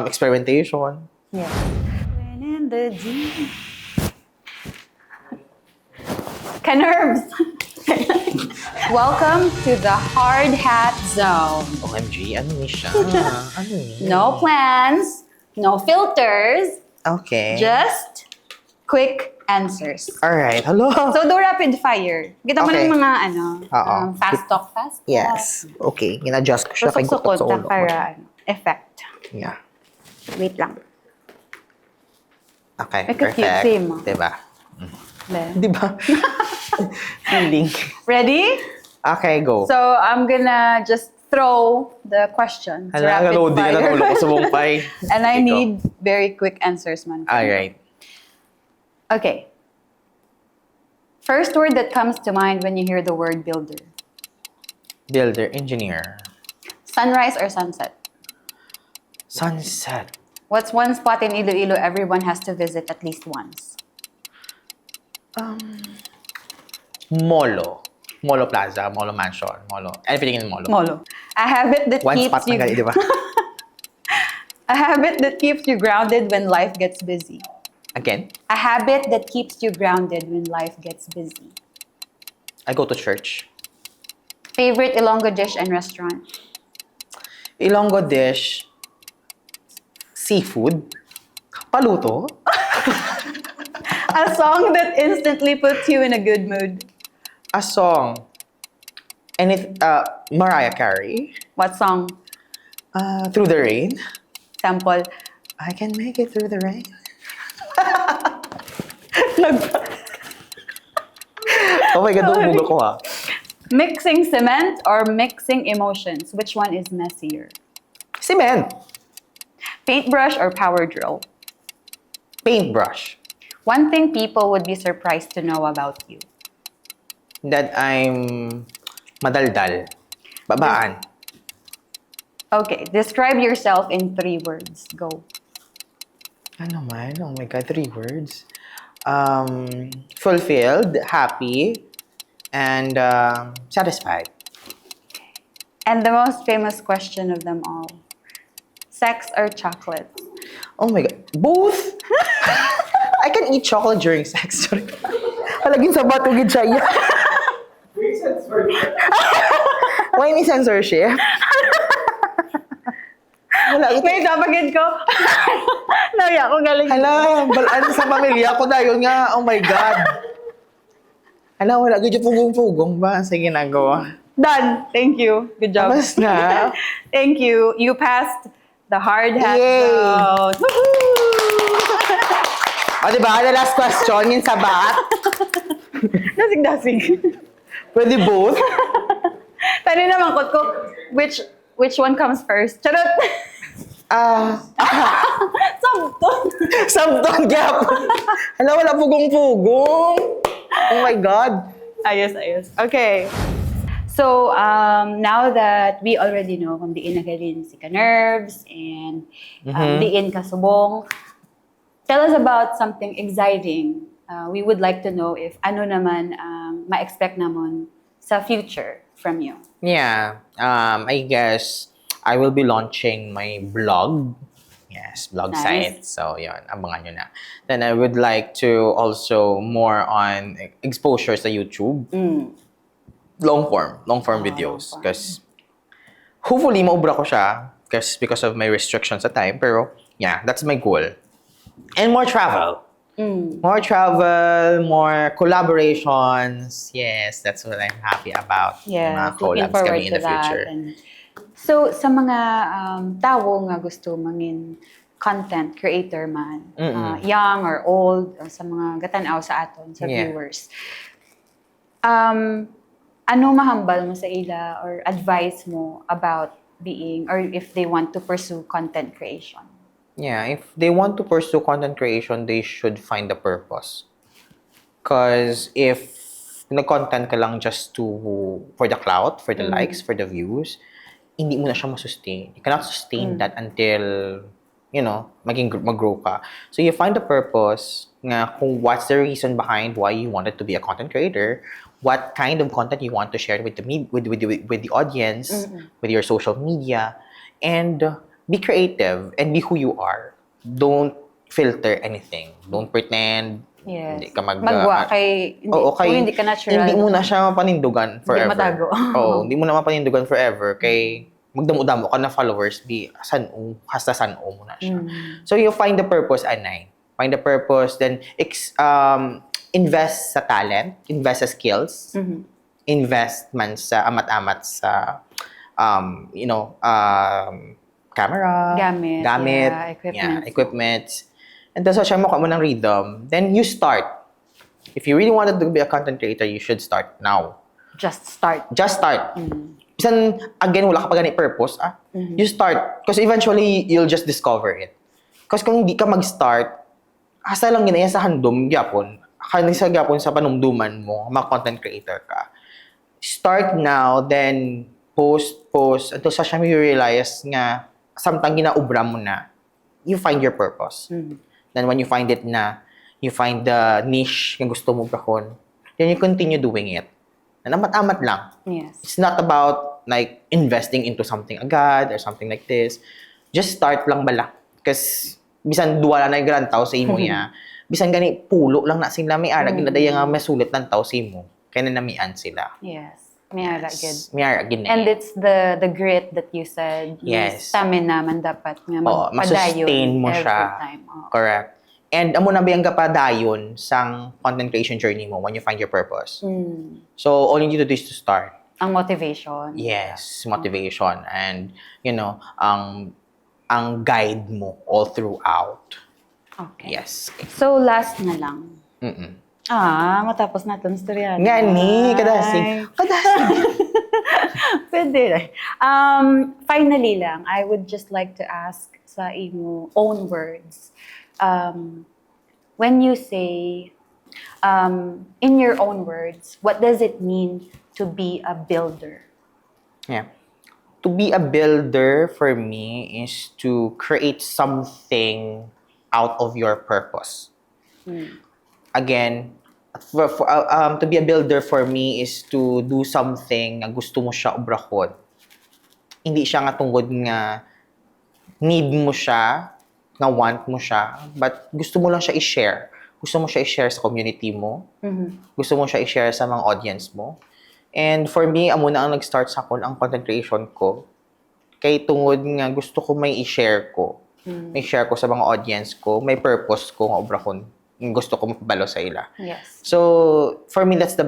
[SPEAKER 2] experimentation.
[SPEAKER 1] Yeah. When in the deep. Ka-nerves! Welcome to the hard hat zone.
[SPEAKER 2] OMG, ano ni siya? Ano ni?
[SPEAKER 1] No plans, no filters,
[SPEAKER 2] Okay.
[SPEAKER 1] just quick answers.
[SPEAKER 2] Alright, hello.
[SPEAKER 1] So, do rapid fire. Kita mo
[SPEAKER 2] Okay.
[SPEAKER 1] ng mga
[SPEAKER 2] Oo.
[SPEAKER 1] fast talk, fast talk.
[SPEAKER 2] Yes. Okay, gina-adjust ko siya kay
[SPEAKER 1] Susukot
[SPEAKER 2] gutot sa
[SPEAKER 1] na
[SPEAKER 2] ulo.
[SPEAKER 1] para effect.
[SPEAKER 2] Yeah.
[SPEAKER 1] Wait lang.
[SPEAKER 2] Okay,
[SPEAKER 1] Make a cute
[SPEAKER 2] perfect.
[SPEAKER 1] theme.
[SPEAKER 2] Diba?
[SPEAKER 1] Then.
[SPEAKER 2] Diba? Feeling.
[SPEAKER 1] Ready?
[SPEAKER 2] Okay, go.
[SPEAKER 1] So, I'm gonna just throw the questions.
[SPEAKER 2] Hala,
[SPEAKER 1] rapid
[SPEAKER 2] loading na
[SPEAKER 1] fire.
[SPEAKER 2] ulo ko sa buong pay.
[SPEAKER 1] And I
[SPEAKER 2] Ikaw.
[SPEAKER 1] need very quick answers, man.
[SPEAKER 2] Alright.
[SPEAKER 1] Okay. First word that comes to mind when you hear the word builder.
[SPEAKER 2] Builder, engineer.
[SPEAKER 1] Sunrise or sunset?
[SPEAKER 2] Sunset.
[SPEAKER 1] What's one spot in Iloilo everyone has to visit at least once?
[SPEAKER 2] Molo. Molo Plaza, Molo Mansion, Molo. Everything in Molo.
[SPEAKER 1] Molo. A habit that
[SPEAKER 2] One
[SPEAKER 1] keeps
[SPEAKER 2] spot
[SPEAKER 1] you
[SPEAKER 2] na gali, di ba?
[SPEAKER 1] A habit that keeps you grounded when life gets busy.
[SPEAKER 2] Again,
[SPEAKER 1] A habit that keeps you grounded when life gets busy.
[SPEAKER 2] I go to church.
[SPEAKER 1] Favorite Ilonggo dish and restaurant?
[SPEAKER 2] Ilonggo dish. Seafood. Paluto.
[SPEAKER 1] A song that instantly puts you in a good mood.
[SPEAKER 2] A song. And Mariah Carey.
[SPEAKER 1] What song?
[SPEAKER 2] Through the Rain.
[SPEAKER 1] Sample.
[SPEAKER 2] I can make it through the rain. Oh my God,
[SPEAKER 1] Sorry.
[SPEAKER 2] bumuga ko ha.
[SPEAKER 1] Mixing cement or mixing emotions? Which one is messier?
[SPEAKER 2] Cement.
[SPEAKER 1] Paintbrush or power drill?
[SPEAKER 2] Paintbrush.
[SPEAKER 1] One thing people would be surprised to know about you.
[SPEAKER 2] That I'm madaldal. Babaan.
[SPEAKER 1] Okay, describe yourself in 3 words. Go.
[SPEAKER 2] Ano man? Oh my God, 3 words. Fulfilled, happy, and satisfied.
[SPEAKER 1] And the most famous question of them all. Sex or chocolate?
[SPEAKER 2] Oh my God. Both? I can eat chocolate during sex. Halagin sa bato gid siya. Why ni censorship? Wala.
[SPEAKER 1] May tapagin ko. Naya ko galing.
[SPEAKER 2] Hala, balaan sa pamilya ko dahil nga, oh my God. Hala, wala. Gudyo pugong-pugong ba sa ginagawa?
[SPEAKER 1] Done. Thank you. Good job.
[SPEAKER 2] Tapos na.
[SPEAKER 1] Thank you. You passed the hard hat
[SPEAKER 2] Yay!
[SPEAKER 1] zone. Woohoo!
[SPEAKER 2] O, diba? The last question, yung sabat.
[SPEAKER 1] Dasig-dasig.
[SPEAKER 2] Pwede both?
[SPEAKER 1] Tani naman ko, which one comes first? Charot! Sabton!
[SPEAKER 2] Sabton gap. Hala, wala pugong-pugong. Oh my God.
[SPEAKER 1] Ayos. Okay. So, now that we already know kung diin nagalin si Ka-Nerves and diin ka subong, tell us about something exciting. We would like to know if ano naman ang ma-expect namon sa future from you.
[SPEAKER 2] Yeah. I guess I will be launching my blog. Yes, blog
[SPEAKER 1] Nice.
[SPEAKER 2] site. So, yun. Abangan nyo na. Then I would like to also more on exposure sa YouTube. Long form videos.
[SPEAKER 1] long form.
[SPEAKER 2] Because hopefully, maubra ko siya because of my restrictions sa time. Pero, yeah, that's my goal. And more travel. More travel, more collaborations. Yes, that's what I'm happy about.
[SPEAKER 1] Yeah,
[SPEAKER 2] Mga
[SPEAKER 1] looking
[SPEAKER 2] collabs
[SPEAKER 1] forward
[SPEAKER 2] kami in
[SPEAKER 1] to
[SPEAKER 2] the
[SPEAKER 1] that.
[SPEAKER 2] future.
[SPEAKER 1] And so, sa mga tao nga gusto mangin content creator man, young or old, sa mga gatanaw sa aton, sa
[SPEAKER 2] Yeah.
[SPEAKER 1] viewers, ano mahambal mo sa ila or advice mo about being, or if they want to pursue content creation?
[SPEAKER 2] Yeah, if they want to pursue content creation, they should find a purpose. Because if nag-content ka lang just for the clout, for the likes, for the views, hindi mo na siya masustain. You cannot sustain that until, mag-grow ka. So you find a purpose nga kung what's the reason behind why you wanted to be a content creator, what kind of content you want to share with the audience, with your social media, and be creative and be who you are. Don't filter anything. Don't pretend.
[SPEAKER 1] Yes.
[SPEAKER 2] Hindi ka
[SPEAKER 1] Magwa kay, hindi,
[SPEAKER 2] Oo,
[SPEAKER 1] kung hindi ka natural.
[SPEAKER 2] Hindi mo na siya mapanindugan forever.
[SPEAKER 1] matago.
[SPEAKER 2] Oo, hindi mo na mapanindugan forever. Kay magdamo-damo ka na followers, hasta san-o mo na siya. So you find the purpose, Anay. Find the purpose, then invest sa talent, invest sa skills, invest man sa amat-amat sa, camera,
[SPEAKER 1] Gamit,
[SPEAKER 2] equipment. And tapos siya mo ng rhythm. Then you start. If you really wanted to be a content creator, you should start now.
[SPEAKER 1] Just start.
[SPEAKER 2] Just start. Bisan, again, wala ka pa ganit purpose, you start. Because eventually, you'll just discover it. Because kung hindi ka mag-start, asa lang ginaya sa handom, gyapon, sa gyapon sa panumduman mo, mag-content creator ka. Start now, then post, until sa siya you realize nga, samtang ginaubra mo na, you find your purpose. Then when you find it na, you find the niche na gusto mo brahon, then you continue doing it. And amat-amat lang.
[SPEAKER 1] Yes.
[SPEAKER 2] It's not about like investing into something agad or something like this. Just start lang bala. Because bisan duwala na yung grand tao sa imo niya, bisan gani pulo lang na sila may ara, ginadaya nga masulit ng tao sa imo. Kaya nanamian sila.
[SPEAKER 1] Yes. Miyara, good.
[SPEAKER 2] Miyara, gina.
[SPEAKER 1] And it's the grit that you said.
[SPEAKER 2] Yes.
[SPEAKER 1] Stamina man dapat nga
[SPEAKER 2] masustain
[SPEAKER 1] magpadayon
[SPEAKER 2] mo
[SPEAKER 1] every
[SPEAKER 2] siya.
[SPEAKER 1] time. Oo.
[SPEAKER 2] Correct. And amo na biyang kapadayon sang content creation journey mo when you find your purpose. So all you need to do is to start.
[SPEAKER 1] Ang motivation.
[SPEAKER 2] Yes, motivation and ang guide mo all throughout.
[SPEAKER 1] Okay.
[SPEAKER 2] Yes.
[SPEAKER 1] So last na lang. Matapos natin storya.
[SPEAKER 2] Nga ni, kadasig.
[SPEAKER 1] Pwede. Finally lang, I would just like to ask sa imo own words. When you say, in your own words, what does it mean to be a builder?
[SPEAKER 2] Yeah. To be a builder for me is to create something out of your purpose. Again, to be a builder for me is to do something na gusto mo siya obrahon. Hindi siya nga tungkod nga need mo siya, nga want mo siya, but gusto mo lang siya i-share. Gusto mo siya i-share sa community mo. Gusto mo siya i-share sa mga audience mo. And for me, amo na ang nag-start sa kon ang content creation ko. Kay tungod nga gusto ko may i-share ko. May share ko sa mga audience ko, may purpose ko nga obra ko gusto ko mapabalo sa ila.
[SPEAKER 1] Yes.
[SPEAKER 2] So, for me that's the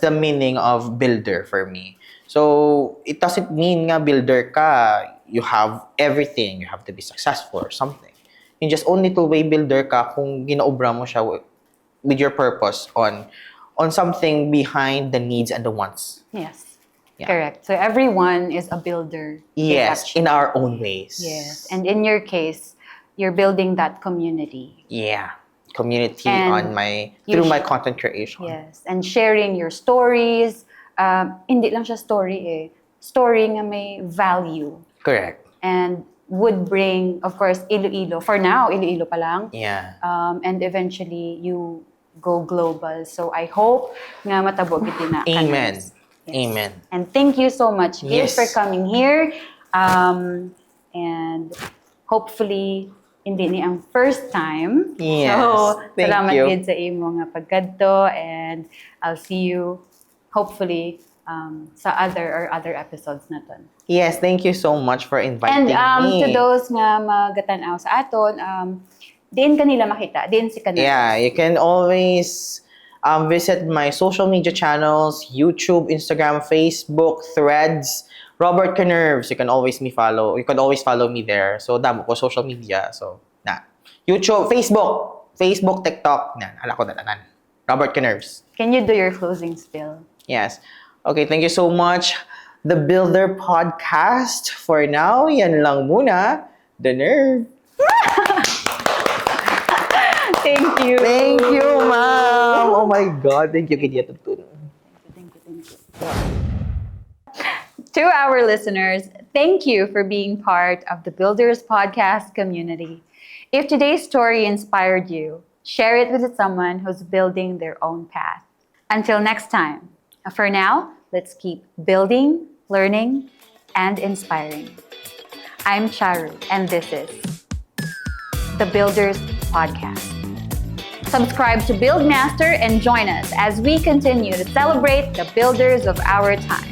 [SPEAKER 2] meaning of builder for me. So, it doesn't mean nga builder ka, you have everything, you have to be successful or something. You just only two-way builder ka kung ginaobra mo siya with your purpose on something behind the needs and the wants.
[SPEAKER 1] Yes.
[SPEAKER 2] Yeah.
[SPEAKER 1] Correct. So everyone is a builder.
[SPEAKER 2] Yes, in our own ways.
[SPEAKER 1] Yes. And in your case, you're building that community.
[SPEAKER 2] Yeah. Community
[SPEAKER 1] And
[SPEAKER 2] through my content creation.
[SPEAKER 1] Yes. And sharing your stories. Hindi lang siya story eh. Story nga may value.
[SPEAKER 2] Correct.
[SPEAKER 1] And would bring, of course, Iloilo. For now, Iloilo pa lang.
[SPEAKER 2] Yeah.
[SPEAKER 1] And eventually, you go global. So I hope nga matabog iti na.
[SPEAKER 2] Amen.
[SPEAKER 1] Yes.
[SPEAKER 2] Amen.
[SPEAKER 1] And thank you so much, Gil,
[SPEAKER 2] Yes.
[SPEAKER 1] for coming here. And hopefully, hindi ni ang first time.
[SPEAKER 2] Yes.
[SPEAKER 1] So,
[SPEAKER 2] Thank
[SPEAKER 1] salamat
[SPEAKER 2] you.
[SPEAKER 1] Gid sa imo nga pagkadto, and I'll see you hopefully sa other episodes na ton.
[SPEAKER 2] Yes, thank you so much for inviting
[SPEAKER 1] And
[SPEAKER 2] me.
[SPEAKER 1] to those nga magatan-aw sa aton, din kanila makita, din si kanila.
[SPEAKER 2] Yeah, you can always visit my social media channels, YouTube, Instagram, Facebook, Threads, Robert Canerves. You can always follow me there. So damo ko social media. So YouTube, Facebook, TikTok, ala ko na tanan. Robert Canerves.
[SPEAKER 1] Can you do your closing spiel?
[SPEAKER 2] Yes. Okay, thank you so much. The Builder Podcast. For now, yan lang muna. The Nerve.
[SPEAKER 1] Thank you.
[SPEAKER 2] Thank you, ma'am. Oh my God. Thank you, Kidia Tutun.
[SPEAKER 1] Thank you. To our listeners, thank you for being part of the Builders Podcast community. If today's story inspired you, share it with someone who's building their own path. Until next time, for now, let's keep building, learning, and inspiring. I'm Charu, and this is the Builders Podcast. Subscribe to Buildmaster and join us as we continue to celebrate the builders of our time.